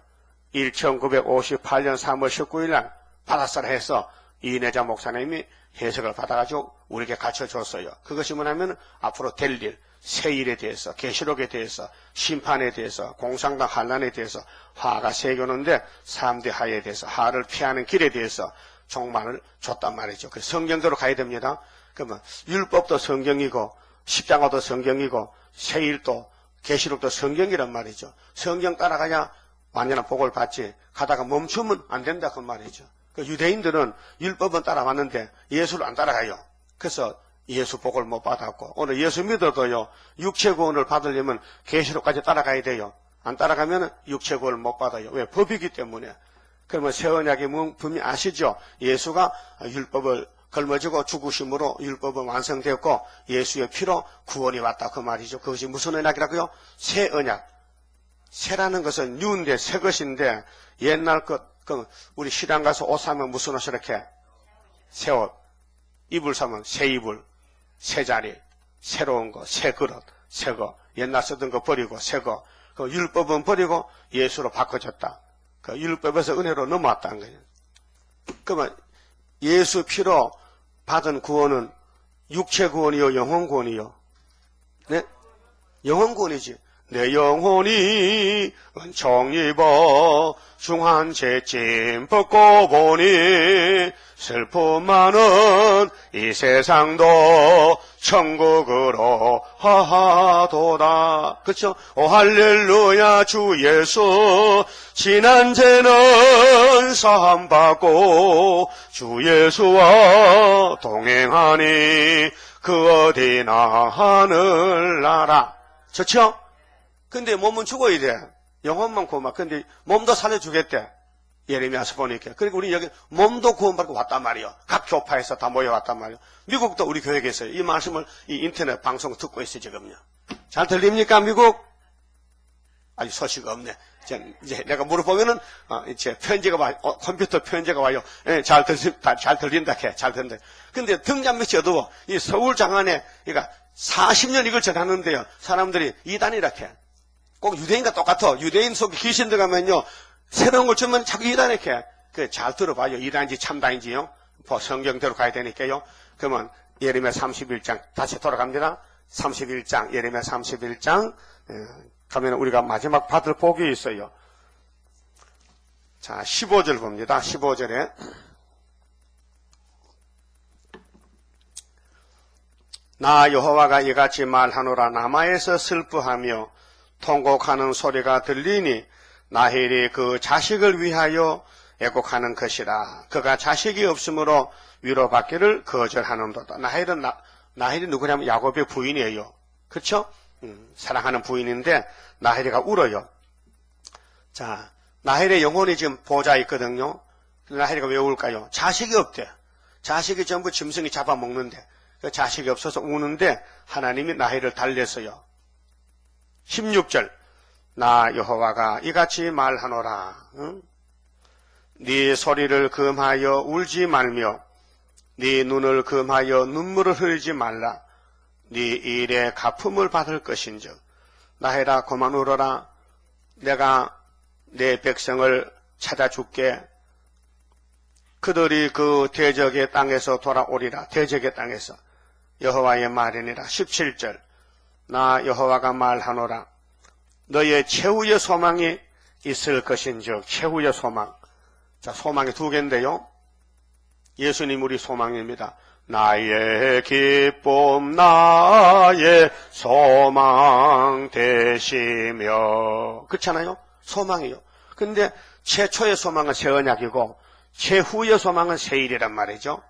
1958년 3월 19일 날 받았어라 해서 이내자 목사님이 해석을 받아가지고 우리에게 가르쳐줬어요. 그것이 뭐냐면 앞으로 될 일, 새 일에 대해서, 계시록에 대해서, 심판에 대해서, 공상당 환란에 대해서 화가 새겨오는데 3대 하에 대해서, 하를 피하는 길에 대해서 종말을 줬단 말이죠. 그래서 성경대로 가야 됩니다. 그러면 율법도 성경이고 십자가도 성경이고 새일도 계시록도 성경이란 말이죠. 성경 따라가야 완전한 복을 받지 가다가 멈추면 안 된다 그 말이죠. 그 유대인들은 율법은 따라왔는데 예수를 안 따라가요. 그래서 예수 복을 못 받았고, 오늘 예수 믿어도요, 육체 구원을 받으려면 계시록까지 따라가야 돼요. 안 따라가면 육체 구원을 못 받아요. 왜? 법이기 때문에. 그러면 새 언약의 분명히 아시죠? 예수가 율법을 걸머지고 죽으심으로 율법은 완성되었고 예수의 피로 구원이 왔다 그 말이죠. 그것이 무슨 언약이라고요? 새 언약. 새라는 것은 뉴인데 새 것인데 옛날 우리 시장 가서 옷 사면 무슨 옷 이렇게? 새 옷. 이불 사면 새 이불, 새 자리, 새로운 거, 새 그릇, 새 거. 옛날 쓰던 거 버리고 새 거. 그 율법은 버리고 예수로 바꿔졌다. 그 율법에서 은혜로 넘어왔다는 거예요. 그러면 예수 피로 받은 구원은 육체 구원이요, 영혼 구원이요? 네? 영혼 구원이지. 내 영혼이 은총 입어 중한 죄짐 벗고 보니 슬픔 많은 이 세상도 천국으로 하하도다. 그렇죠? 오 할렐루야 주 예수 지난 죄는 사함받고 주 예수와 동행하니 그 어디나 하늘나라. 좋죠? 근데 몸은 죽어야 돼. 영혼만 구원받고. 근데 몸도 살려주겠대. 예레미야서 보니까. 그리고 우리 여기 몸도 구원받고 왔단 말이에요. 각 교파에서 다 모여왔단 말이에요. 미국도 우리 교회에 있어요. 이 말씀을 이 인터넷 방송 듣고 있어요, 지금요. 잘 들립니까, 미국? 아직 소식 없네. 이제 내가 물어보면은, 이제 편지가 와요. 컴퓨터 편지가 와요. 예, 잘 들린다, 잘 들린다. 근데 등잔 밑이 어두워. 이 서울 장안에, 그러니까 40년 이걸 전하는데요. 사람들이 이단이라 해. 꼭 유대인과 똑같아. 유대인 속에 귀신 들어가면요. 새로운 걸 주면 자꾸 이단이렇게. 잘 들어봐요. 이단인지 참단인지요. 성경대로 가야 되니까요. 그러면 예레미야 31장 다시 돌아갑니다. 31장 예레미야 31장 가면 우리가 마지막 받을 복이 있어요. 자 15절 봅니다. 15절에 나 여호와가 이같이 말하노라. 남아에서 슬퍼하며 통곡하는 소리가 들리니 나헬이 그 자식을 위하여 애곡하는 것이라. 그가 자식이 없으므로 위로받기를 거절하는도다. 나헬이 누구냐면 야곱의 부인이에요. 그렇죠? 사랑하는 부인인데 나헬이가 울어요. 자, 나헬의 영혼이 지금 보좌에 있거든요. 나헬이가 왜 울까요? 자식이 없대. 자식이 전부 짐승이 잡아먹는데 그 자식이 없어서 우는데 하나님이 나헬을 달랬어요. 16절 나 여호와가 이같이 말하노라. 네 소리를 금하여 울지 말며 네 눈을 금하여 눈물을 흘리지 말라. 네 일의 갚음을 받을 것인즉 나헬아 그만 울어라. 내가 내 백성을 찾아줄게. 그들이 그 대적의 땅에서 돌아오리라. 대적의 땅에서 여호와의 말이니라. 17절 나 여호와가 말하노라. 너의 최후의 소망이 있을 것인즉 최후의 소망. 자, 소망이 두 개인데요. 예수님 우리 소망입니다. 나의 기쁨 나의 소망 되시며. 그렇잖아요. 소망이요. 근데 최초의 소망은 새 언약이고 최후의 소망은 새일이란 말이죠.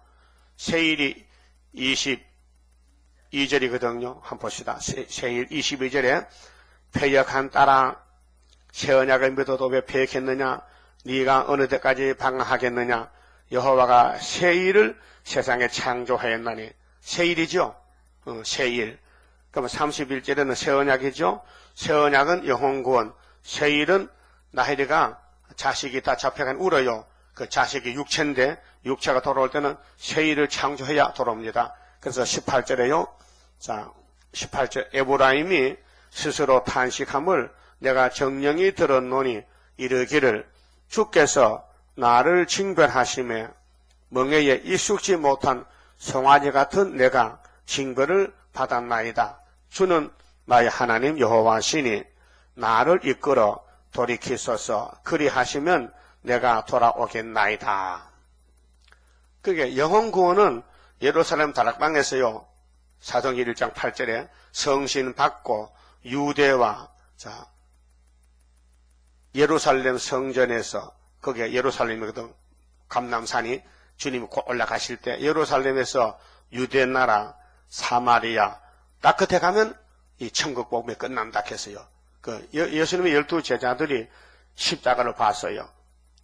새일이 22절이거든요. 한번 봅시다. 새일 22절에 패역한 딸아 새 언약을 믿어도 왜 패역했느냐? 네가 어느 때까지 방황하겠느냐? 여호와가 새일을 세상에 창조하였나니. 새일이죠. 새일. 그러면 31절에는 새 언약이죠. 새 언약은 영혼구원. 새일은 나헬이가 자식이 다 잡혀간 울어요. 그 자식이 육체인데 육체가 돌아올 때는 새일을 창조해야 돌아옵니다. 그래서 18절에요. 자, 18절 에브라임이 스스로 탄식함을 내가 정령이 들었노니 이르기를 주께서 나를 징벌하심에 멍에에 익숙지 못한 송아지 같은 내가 징벌을 받았나이다. 주는 나의 하나님 여호와시니 나를 이끌어 돌이키소서. 그리하시면 내가 돌아오겠나이다. 그게 영혼 구원은 예루살렘 다락방에서요. 사도행전 1장 8절에 성신 받고 유대와 예루살렘 성전에서 거기에 예루살렘이거든. 감람산이 주님이 곧 올라가실 때 예루살렘에서 유대 나라, 사마리아 딱 끝에 가면 이 천국 복음이 끝난다 했어요. 예수님의 12제자들이 십자가를 봤어요.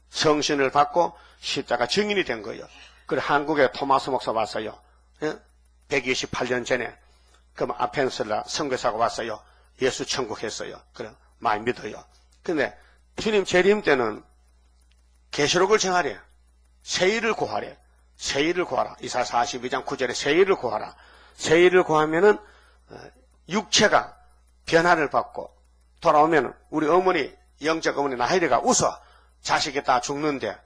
성신을 받고 십자가 증인이 된 거예요. 그리고 한국에 토마스 목사 왔어요. 128년 전에. 그럼 아펜셀라 선교사가 왔어요. 예수 천국 했어요. 그래 많이 믿어요. 근데 주님 재림 때는 계시록을 정하래. 세일을 구하래. 세일을 구하라. 이사야 42장 9절에 세일을 구하라. 세일을 구하면은 육체가 변화를 받고 돌아오면 우리 어머니 영적 어머니 나혜리가 웃어. 자식이 다 죽는데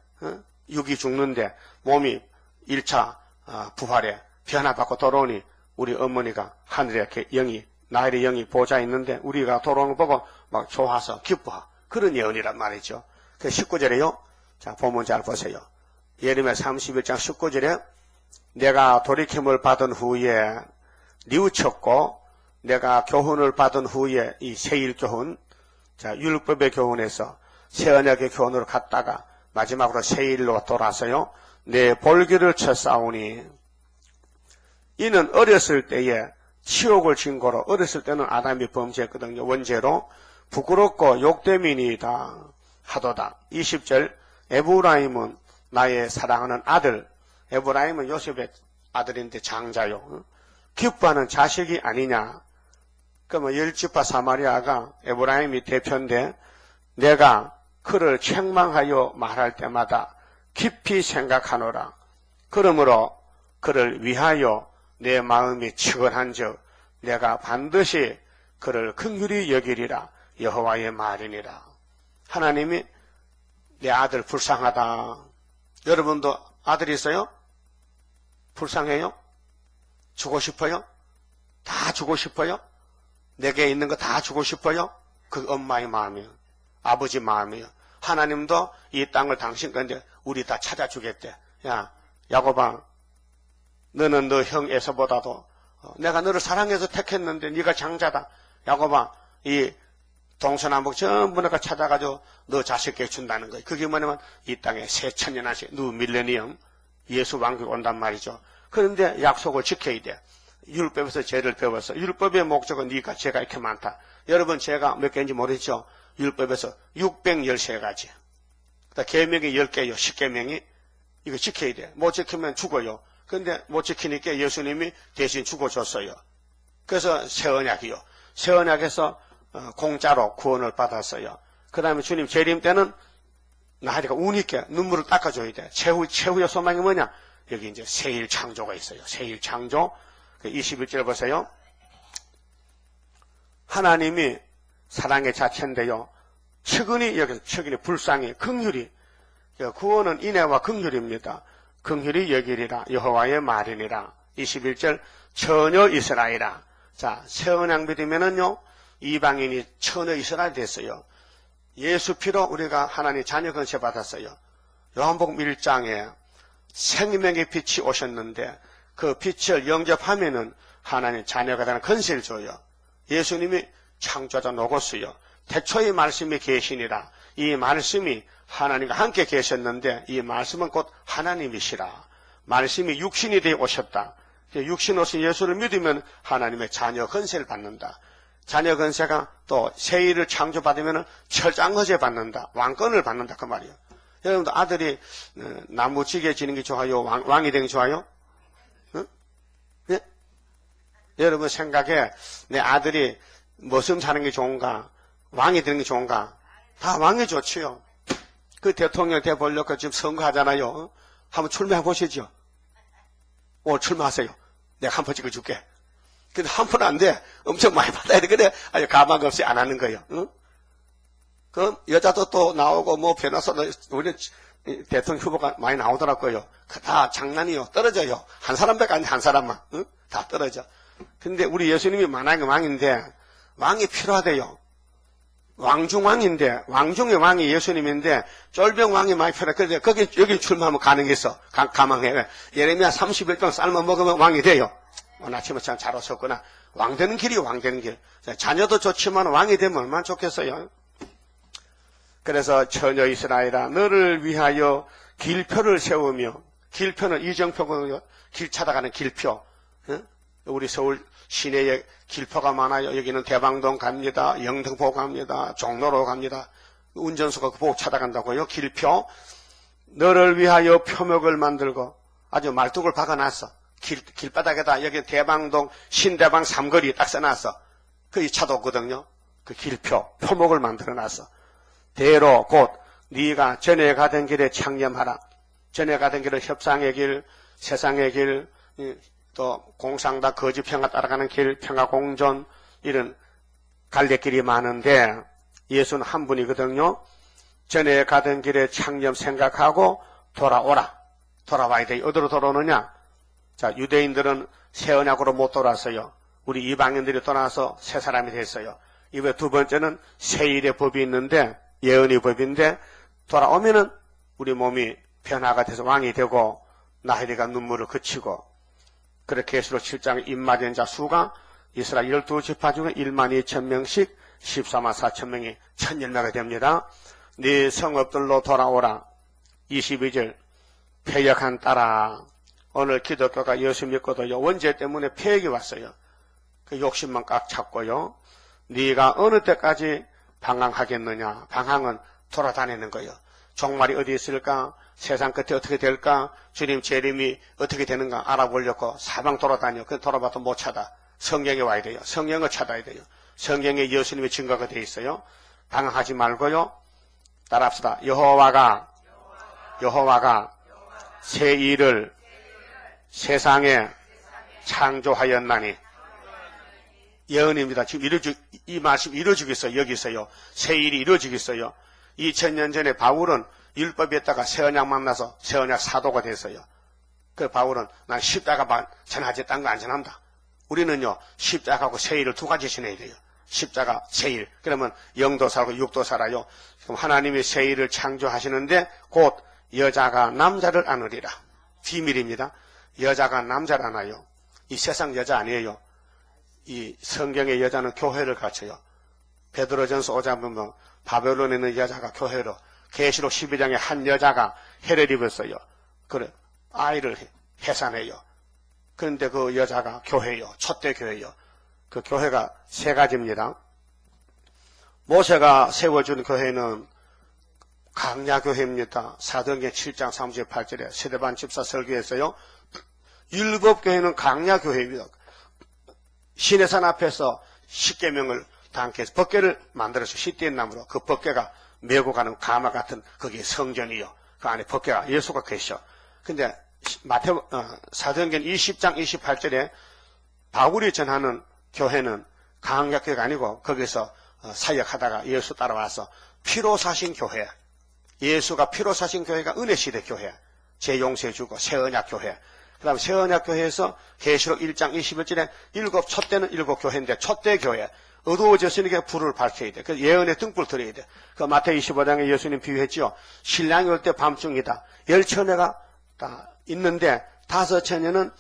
육이 죽는데 몸이 1차 부활에 변화받고 돌아오니 우리 어머니가 하늘에 영이 나혜리 영이 보좌에 있는데 우리가 돌아오는 거 보고 막 좋아서 기뻐하. 그런 예언이란 말이죠. 그 19절에요. 자 본문 잘 보세요. 예레미야 31장 19절에 내가 돌이킴을 받은 후에 뉘우쳤고 내가 교훈을 받은 후에 이 세일 교훈, 자 율법의 교훈에서 새 언약의 교훈으로 갔다가 마지막으로 세일로 돌아서요. 내 볼기를 쳤사오니 이는 어렸을 때에 치욕을 증거로 어렸을 때는 아담이 범죄했거든요. 원죄로 부끄럽고 욕됨이니이다 하도다. 20절 에브라임은 나의 사랑하는 아들. 에브라임은 요셉의 아들인데 장자요. 기뻐하는 자식이 아니냐. 그러면 열지파 사마리아가 에브라임이 대표인데 내가 그를 책망하여 말할 때마다 깊이 생각하노라. 그러므로 그를 위하여 내 마음이 측은한즉 내가 반드시 그를 긍휼히 여기리라. 여호와의 말이니라. 하나님이 내 아들 불쌍하다. 여러분도 아들이 있어요? 불쌍해요? 주고 싶어요? 다 주고 싶어요? 내게 있는 거 다 주고 싶어요? 그 엄마의 마음이에요. 아버지 마음이에요. 하나님도 이 땅을 당신 건데 우리 다 찾아주겠대. 야 야곱아 너는 너 형 에서보다도 내가 너를 사랑해서 택했는데 네가 장자다. 야곱아 이 동서남북 전부 내가 찾아가지고 너 자식에게 준다는 거예요. 그게 뭐냐면 이 땅에 새 천년한씩 누 밀레니엄 예수 왕국 온단 말이죠. 그런데 약속을 지켜야 돼. 율법에서 죄를 배웠어. 율법의 목적은 네가 죄가 이렇게 많다. 여러분 죄가 몇 개인지 모르죠? 율법에서 613가지. 계명이 10개요. 10계명이 이거 지켜야 돼. 못 지키면 죽어요. 그런데 못 지키니까 예수님이 대신 죽어줬어요. 그래서 새 언약이요. 새 언약에서 공짜로 구원을 받았어요. 그 다음에 주님 재림 때는 나리가 우니까 눈물을 닦아줘야 돼. 최후의 소망이 뭐냐? 여기 이제 새일 창조가 있어요. 새일 창조. 21절 보세요. 하나님이 사랑의 자체인데요. 측은히 여기서 측은히 불쌍히 긍휼히 구원은 인애와 긍휼입니다. 긍휼히 여기리라 여호와의 말이니라. 21절 처녀 이스라엘아. 자, 새 언약 믿으면은요 이방인이 처녀 이스라엘 됐어요. 예수 피로 우리가 하나님 자녀 건세 받았어요. 요한복음 1장에 생명의 빛이 오셨는데 그 빛을 영접하면은 하나님 자녀가 되는 건세를 줘요. 예수님이 창조자 노고스요. 태초의 말씀이 계시니라. 이 말씀이 하나님과 함께 계셨는데 이 말씀은 곧 하나님이시라. 말씀이 육신이 되어 오셨다. 육신 오신 예수를 믿으면 하나님의 자녀 건세를 받는다. 자녀 건세가 또 세일을 창조받으면 철장거제 받는다. 왕권을 받는다 그 말이에요. 여러분도 아들이 나무지게 지는 게 좋아요? 왕이 되는 게 좋아요? 응? 예? 여러분 생각에 내 아들이 무슨 사는 게 좋은가? 왕이 되는 게 좋은가? 다 왕이 좋지요. 그 대통령 돼보려고 지금 선거하잖아요. 한번 출마해 보시죠. 오늘 출마하세요. 내가 한 번 찍어줄게. 근데 한 번 안 돼. 엄청 많이 받아야 돼. 그래 아주 가망 없이 안 하는 거예요. 응? 그 여자도 또 나오고 뭐 변호사 우리 대통령 후보가 많이 나오더라고요. 다 장난이요. 떨어져요. 한 사람밖에 안 돼. 한 사람만. 응? 다 떨어져. 근데 우리 예수님이 만약에 왕인데 왕이 필요하대요. 왕중왕인데 왕중의 왕이 예수님인데 쫄병 왕이 많이 필요해. 그런데 여기 출마하면 가능했어. 가망해. 예레미야 31장 삶아 먹으면 왕이 돼요. 오늘 아침에 참 잘 오셨구나. 왕 되는 길이 왕 되는 길. 자녀도 좋지만 왕이 되면 얼마나 좋겠어요. 그래서 처녀 이스라엘아 너를 위하여 길표를 세우며, 길표는 이정표거든요. 길 찾아가는 길표. 우리 서울 시내에 길표가 많아요. 여기는 대방동 갑니다. 영등포 갑니다. 종로로 갑니다. 운전수가 그 보고 찾아간다고요. 길표. 너를 위하여 표목을 만들고 아주 말뚝을 박아놨어. 길바닥에다 여기 대방동 신대방 삼거리 딱 써놨어. 그 이 차도거든요. 그 길표, 표목을 만들어놨어. 대로 곧 네가 전에 가던 길에 창념하라. 전에 가던 길은 협상의 길, 세상의 길, 또 공상다 거짓 평화 따라가는 길, 평화공존 이런 갈래길이 많은데 예수는 한 분이거든요. 전에 가던 길에 창념 생각하고 돌아오라. 돌아와야 돼. 어디로 돌아오느냐? 자, 유대인들은 새 언약으로 못 돌아왔어요. 우리 이방인들이 돌아와서 새 사람이 됐어요. 이번에 두 번째는 세일의 법이 있는데 예언의 법인데 돌아오면은 우리 몸이 변화가 돼서 왕이 되고 나혜리가 눈물을 그치고 그렇게 계시록 7장 입맞은 자 수가 이스라엘 12지파 중에 12,000명씩 144,000명이 1000열매가 됩니다. 네 성읍들로 돌아오라. 22절 폐역한 딸아 오늘 기독교가 예수 믿고도요 원죄 때문에 폐역이 왔어요. 그 욕심만 꽉 찼고요. 네가 어느 때까지 방황하겠느냐. 방황은 돌아다니는 거예요. 종말이 어디 있을까? 세상 끝에 어떻게 될까? 주님 재림이 어떻게 되는가 알아보려고 사방 돌아다녀. 그 돌아봐도 못 찾아. 성경에 와야 돼요. 성경을 찾아야 돼요. 성경에 예수님의 증거가 되어 있어요. 방황하지 말고요. 따라합시다. 여호와가 새 일을 세상에 창조하였나니. 예언입니다. 지금 이 말씀 이루어지겠어요. 여기 있어요. 새 일이 이루어지겠어요. 2000년 전에 바울은 율법에다가 새 언약 만나서 새 언약 사도가 됐어요. 그 바울은 난 십자가만 전하지 딴 거 안 전한다. 우리는요 십자가하고 새 일을 두 가지 지내야 돼요. 십자가 새 일. 그러면 영도 살고 육도 살아요. 그럼 하나님이 새 일을 창조하시는데 곧 여자가 남자를 안으리라. 비밀입니다. 여자가 남자를 안아요. 이 세상 여자 아니에요. 이 성경의 여자는 교회를 갖춰요. 베드로전서 5장 보면 바벨론에 있는 여자가 교회로 계시록 12장에 한 여자가 해를 입었어요. 그래 아이를 해산해요. 그런데 그 여자가 교회요. 촛대 교회요. 그 교회가 세 가지입니다. 모세가 세워준 교회는 강야교회입니다. 사도행전 7장 38절에 세대반 집사 설교했어요. 율법교회는 강야교회입니다. 시내산 앞에서 십계명을 다 함께 해서 법궤를 만들어서 시띠의 나무로 그 법궤가 메고 가는 가마 같은 그게 성전이요. 그 안에 법궤가 예수가 계셔. 근데 사도행전 20장 28절에 바울이 전하는 교회는 강약교회가 아니고 거기서 사역하다가 예수 따라와서 피로 사신 교회. 예수가 피로 사신 교회가 은혜시대 교회. 재용서해 주고 새언약 교회. 그 다음에 새언약 교회에서 계시록 1장 21절에 촛대는 7교회인데 촛대 교회. 어두워졌으니까 불을 밝혀야 돼. 그 예언의 등불 들어야 돼. 그 마태 25장에 예수님 비유했죠. 신랑이 올 때 밤중이다. 10처녀가 다 있는데 5처녀는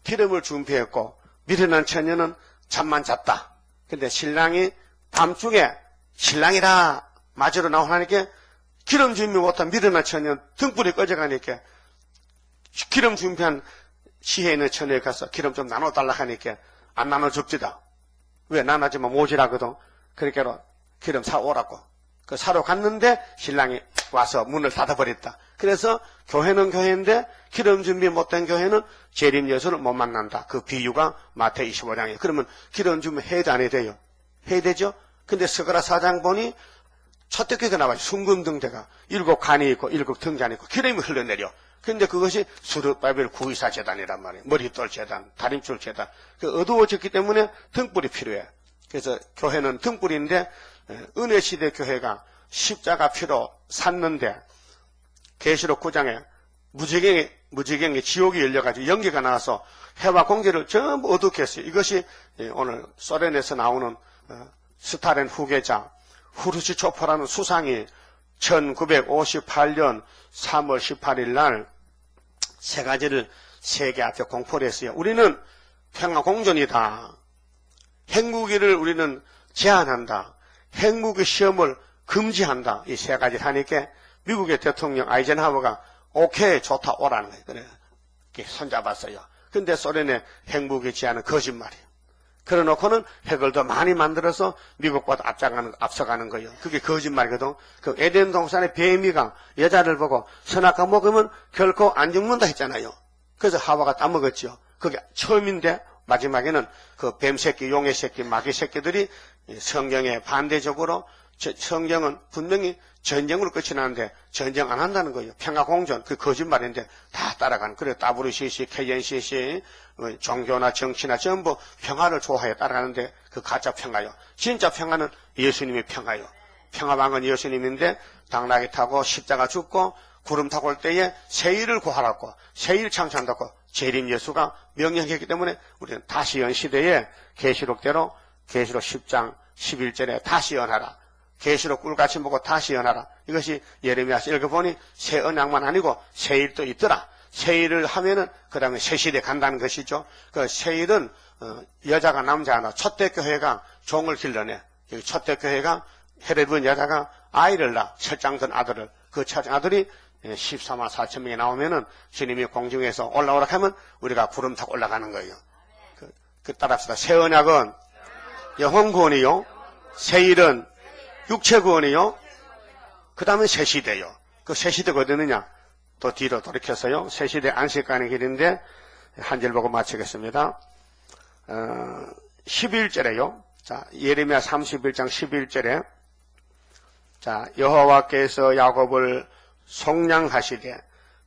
기름을 준비했고 미련한 처녀는 잠만 잤다. 근데 신랑이 밤중에 신랑이라 맞으러 나오니까 기름 준비 못한 미련한 처녀는 등불이 꺼져가니까 기름 준비한 시에 있는 처녀에 가서 기름 좀 나눠달라 하니까 안 나눠줍지다. 왜? 나눠주면 모자라거든. 그러니까 기름 사오라고. 그 사러 갔는데 신랑이 와서 문을 닫아버렸다. 그래서 교회는 교회인데 기름 준비 못된 교회는 재림 예수를 못 만난다. 그 비유가 마태 25장이에요. 그러면 기름 준비 해야 돼, 안 해야 돼요? 해야 되죠? 근데 스가랴 4장 보니 첫 대교가 나와요. 순금등대가 7간이 있고 7등잔이 있고 기름이 흘러내려. 근데 그것이 수르바벨 구이사 재단이란 말이에요. 머리돌 재단, 다림줄 재단. 그 어두워졌기 때문에 등불이 필요해. 그래서 교회는 등불인데 은혜시대 교회가 십자가 피로 샀는데 계시록 9장에 무지경에 지옥이 열려가지고 연기가 나와서 해와 공기를 전부 어둡게 했어요. 이것이 오늘 소련에서 나오는 스탈린 후계자 후르시초프라는 수상이 1958년 3월 18일 날 세 가지를 세계 앞에 공포를 했어요. 우리는 평화공존이다. 핵무기를 우리는 제한한다. 핵무기 시험을 금지한다. 이 세 가지를 하니까 미국의 대통령 아이젠하워가 오케이 좋다 오라는 거예요. 그래 이렇게 손잡았어요. 근데 소련의 핵무기 제한은 거짓말이에요. 그래 놓고는 핵을 더 많이 만들어서 미국보다 앞서가는 거예요. 그게 거짓말이거든. 그 에덴 동산의 뱀이가 여자를 보고 선악과 먹으면 결코 안 죽는다 했잖아요. 그래서 하와가 따먹었죠. 그게 처음인데 마지막에는 그 뱀 새끼, 용의 새끼, 마귀 새끼들이 성경에 반대적으로 성경은 분명히 전쟁으로 끝이 나는데 전쟁 안 한다는 거예요. 평화공존, 그 거짓말인데 다 따라가는. 그래 WCC, KNCC, 종교나 정치나 전부 평화를 좋아해 따라가는데 그 가짜 평화요. 진짜 평화는 예수님의 평화요. 평화왕은 예수님인데 당나귀 타고 십자가 죽고 구름 타고 올 때에 세일을 구하라고 세일 창조한다고 재림 예수가 명령했기 때문에 우리는 다시 연 시대에 계시록대로 계시록 10장 11절에 다시 연하라. 계시록 꿀같이 먹고 다시 연하라. 이것이 예레미야서 읽어보니 새 언약만 아니고 세일도 있더라. 세일을 하면은 그 다음에 새 시대 간다는 것이죠. 그 세일은 여자가 남자나 초대교회가 종을 길러내. 초대교회가 헤레분 여자가 아이를 낳아. 철장든 아들을. 그 철장 아들이 14만 4천 명이 나오면은 주님이 공중에서 올라오라 하면 우리가 구름 타고 올라가는 거예요. 그 따라합시다. 새 언약은 영혼 구원이요. 세일은 육체 구원이요. 그 다음에 새 시대요. 그 새 시대가 어디 있느냐? 또 뒤로 돌이켜서요. 새 시대 안식간의 길인데 한 절 보고 마치겠습니다. 11절에요. 자, 예레미야 31장 11절에 자, 여호와께서 야곱을 속량하시되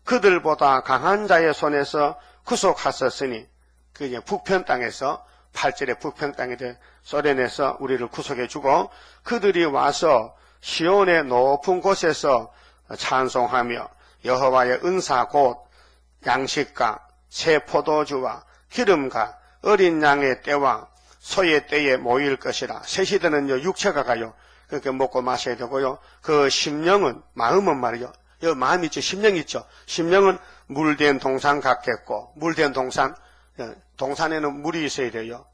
그들보다 강한 자의 손에서 구속하셨으니 그 이제 북편 땅에서 8절에 북편 땅에 소련에서 우리를 구속해주고 그들이 와서 시온의 높은 곳에서 찬송하며 여호와의 은사 곧 양식과 새 포도주와 기름과 어린 양의 때와 소의 때에 모일 것이라. 새 시대는요 육체가 가요. 그렇게 먹고 마셔야 되고요. 그 심령은 마음은 말이요. 여기 마음이 있죠. 심령이 있죠. 심령은 물된 동산 같겠고 물된 동산 동산에는 물이 있어야 돼요.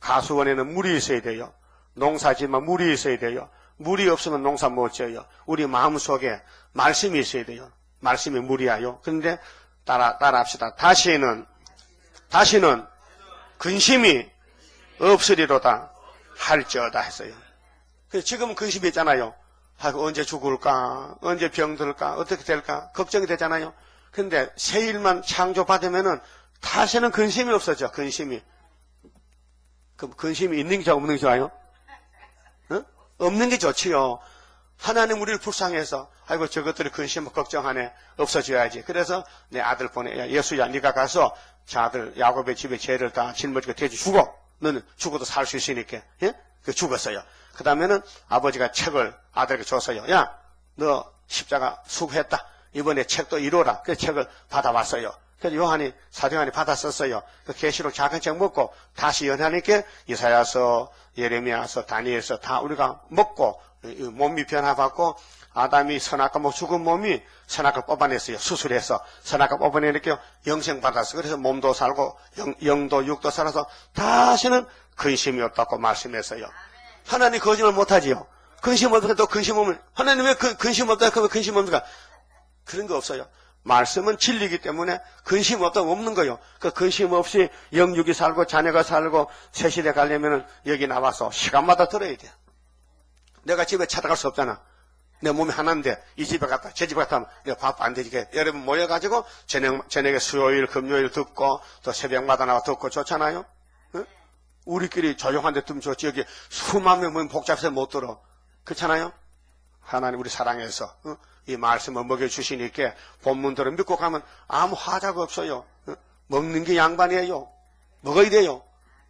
가수원에는 물이 있어야 돼요. 농사지만 물이 있어야 돼요. 물이 없으면 농사 못 지어요. 우리 마음속에 말씀이 있어야 돼요. 말씀이 물이야요. 그런데 따라합시다. 다시는 근심이 없으리로다 할지어다 했어요. 지금은 근심이 있잖아요. 언제 죽을까? 언제 병들까? 어떻게 될까? 걱정이 되잖아요. 근데 새 일만 창조받으면은 다시는 근심이 없어져. 근심이. 그럼 근심이 있는 게 좋아요? 없는 게 좋아요? 어? 없는 게 좋지요. 하나님 우리를 불쌍해서 아이고 저것들이 근심을 걱정하네. 없어져야지. 그래서 내 아들 보내. 예수야 네가 가서 저 아들 야곱의 집에 죄를 다 짊어지고 돼지 죽어. 너는 죽어도 살 수 있으니까. 예? 그 죽었어요. 그 다음에는 아버지가 책을 아들에게 줬어요. 야, 너 십자가 수고했다. 이번에 책도 이루어라. 그 책을 받아왔어요. 그래서 요한이, 사도 요한이 받았었어요. 그 계시록 작은 책 먹고 다시 연하니까 이사야서, 예레미야서, 다니엘서 다 우리가 먹고 몸이 변화받고 아담이 선악과 뭐 죽은 몸이 선악과 뽑아냈어요. 수술해서 선악과 뽑아내니까 영생 받았어요. 그래서 몸도 살고 영도 육도 살아서 다시는 근심이 없다고 말씀했어요. 하나님 거짓말 못하지요. 근심 없으면 또 근심 없으면 하나님 왜 근심 없다 그러면 근심 없는가? 그런 거 없어요. 말씀은 진리이기 때문에 근심 없다고 없는 거예요. 그 근심 없이 영육이 살고 자녀가 살고 새 시대 가려면은 여기 나와서 시간마다 들어야 돼요. 내가 집에 찾아갈 수 없잖아. 내 몸이 하나인데 이 집에 갔다 저 집에 갔다 하면 내가 밥 안 되지. 여러분 모여가지고 저녁에 수요일 금요일 듣고 또 새벽마다 나와 듣고 좋잖아요. 응? 우리끼리 조용한 데 듣면 좋지. 여기 수만 명 모이면 복잡해서 못 들어. 그렇잖아요. 하나님 우리 사랑해서 이 말씀을 먹여주시니까 본문들을 믿고 가면 아무 하자가 없어요. 먹는 게 양반이에요. 먹어야 돼요.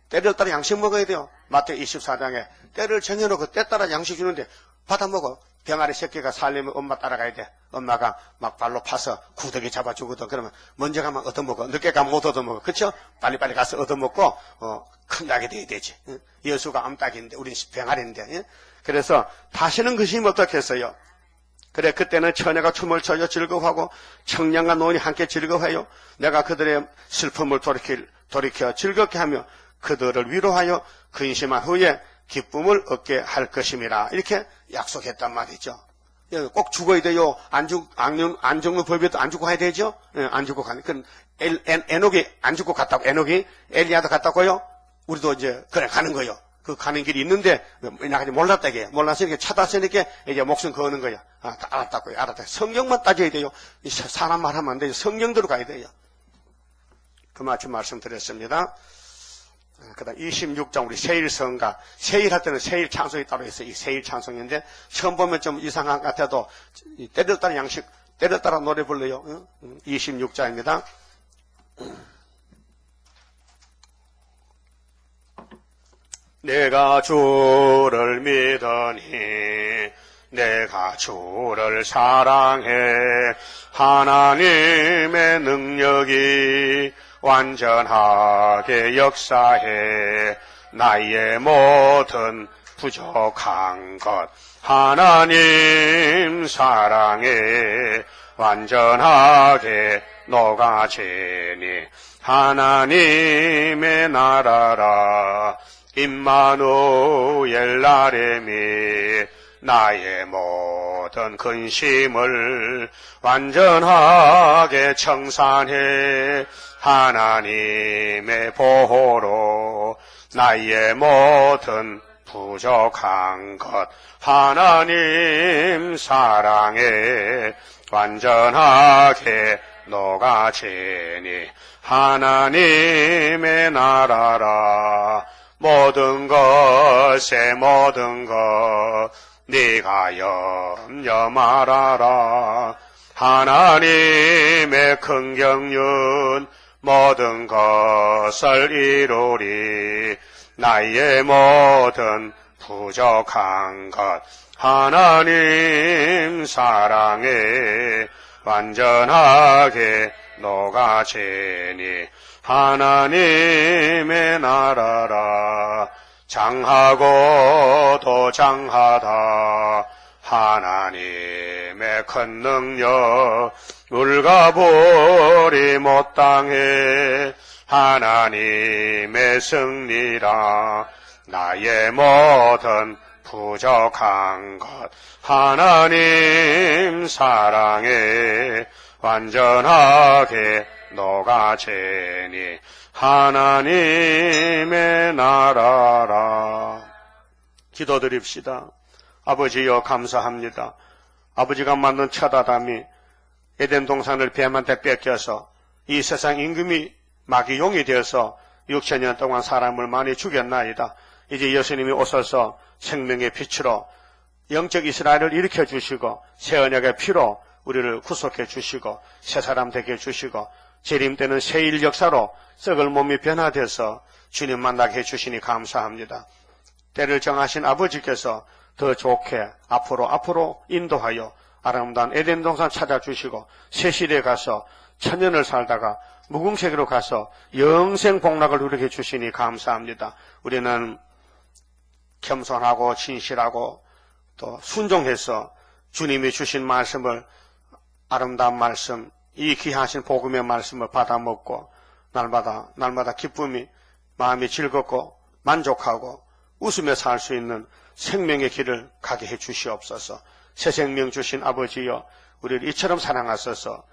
때를 따라 양식 먹어야 돼요. 마태복음 24장에 때를 정해놓고 때 따라 양식 주는데 받아 먹어. 병아리 새끼가 살려면 엄마 따라가야 돼. 엄마가 막 발로 파서 구더기 잡아주거든. 그러면 먼저 가면 얻어먹어. 늦게 가면 못 얻어먹어. 그렇죠? 빨리빨리 가서 얻어먹고 큰 낙이 돼야 되지. 여수가 암탉인데 우린 병아리인데. 그래서 다시는 근심이 어떻겠어요? 그래 그때는 처녀가 춤을 춰요. 즐거워하고 청년과 노인이 함께 즐거워해요. 내가 그들의 슬픔을 돌이켜 즐겁게 하며 그들을 위로하여 근심한 후에 기쁨을 얻게 할 것임이라. 이렇게 약속했단 말이죠. 꼭 죽어야 돼요. 안 죽는 법에도 안 죽고 가야 되죠? 안 죽고 가는. 에녹이 안 죽고 갔다고, 에녹이 엘리야도 갔다고요? 우리도 이제, 그래, 가는 거요. 그 가는 길이 있는데, 나까지 몰랐다, 이게. 몰라서 이렇게 찾았으니까, 이제 목숨 거는 거야. 알았다고요. 알았다. 성경만 따져야 돼요. 사람 말하면 안 돼요. 성경대로 가야 돼요. 그만큼 말씀드렸습니다. 그 다음 26장 우리 세일성가. 세일할 때는 세일 찬송이 따로 있어요. 이 세일 찬송인데, 처음 보면 좀 이상한 것 같아도, 때를 따라 양식, 때를 따라 노래 불러요. 26장입니다. 내가 주를 믿으니 내가 주를 사랑해. 하나님의 능력이 완전하게 역사해. 나의 모든 부족한 것 하나님 사랑해 완전하게 녹아지니. 하나님의 나라라 임마누엘 나레미. 나의 모든 근심을 완전하게 청산해. 하나님의 보호로 나의 모든 부족한 것 하나님 사랑에 완전하게 녹아지니. 하나님의 나라라 모든 것에 모든 것 네가 염려 말아라. 하나님의 큰 경륜 모든 것을 이루리. 나의 모든 부족한 것 하나님 사랑에 완전하게 녹아지니. 하나님의 나라라 장하고 도 장하다. 하나님의 큰 능력 물과 불이 못 당해. 하나님의 승리라 나의 모든 부족한 것 하나님 사랑에 완전하게 녹아지니. 하나님의 나라라. 기도드립시다. 아버지여 감사합니다. 아버지가 만든 첫 아담이 에덴 동산을 뱀한테 뺏겨서 이 세상 임금이 마귀 용이 되어서 6,000년 동안 사람을 많이 죽였나이다. 이제 예수님이 오셔서 생명의 빛으로 영적 이스라엘을 일으켜 주시고 새 언약의 피로 우리를 구속해 주시고 새 사람 되게 해주시고 재림되는 새일 역사로 썩을 몸이 변화돼서 주님 만나게 해주시니 감사합니다. 때를 정하신 아버지께서 더 좋게 앞으로 인도하여 아름다운 에덴 동산 찾아주시고 새 시대에 가서 천년을 살다가 무궁세계로 가서 영생 복락을 누리게 해주시니 감사합니다. 우리는 겸손하고 진실하고 또 순종해서 주님이 주신 말씀을 아름다운 말씀, 이 귀하신 복음의 말씀을 받아먹고 날마다 기쁨이 마음이 즐겁고 만족하고 웃으며 살 수 있는 생명의 길을 가게 해 주시옵소서. 새 생명 주신 아버지여 우리를 이처럼 사랑하셔서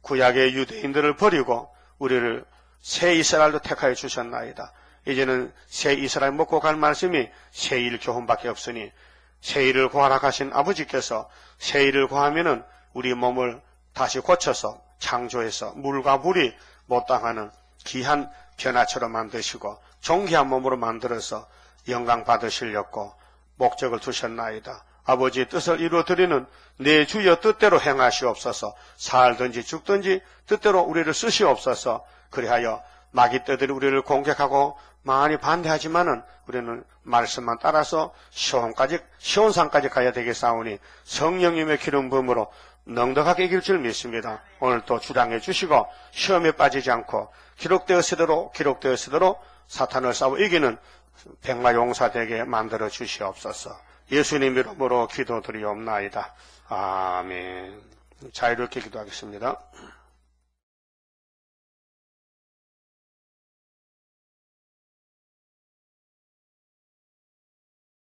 구약의 유대인들을 버리고 우리를 새 이스라엘로 택하여 주셨나이다. 이제는 새 이스라엘 먹고 갈 말씀이 새일 교훈밖에 없으니 새일을 구하라 하신 아버지께서 새일을 구하면은 우리 몸을 다시 고쳐서 창조해서 물과 불이 못 당하는 귀한 변화처럼 만드시고 존귀한 몸으로 만들어서 영광 받으시려고 목적을 두셨나이다. 아버지의 뜻을 이루어드리는 내 주여 뜻대로 행하시옵소서. 살든지 죽든지 뜻대로 우리를 쓰시옵소서. 그리하여 마귀 떼들이 우리를 공격하고 많이 반대하지만은 우리는 말씀만 따라서 시온산까지 가야 되겠사오니 성령님의 기름 부음으로 넉넉하게 이길 줄 믿습니다. 오늘 또 주장해 주시고 시험에 빠지지 않고 기록되었으대로 사탄을 싸워 이기는 백마용사 되게 만들어 주시옵소서. 예수님 이름으로 기도드리옵나이다. 아멘. 자유롭게 기도하겠습니다.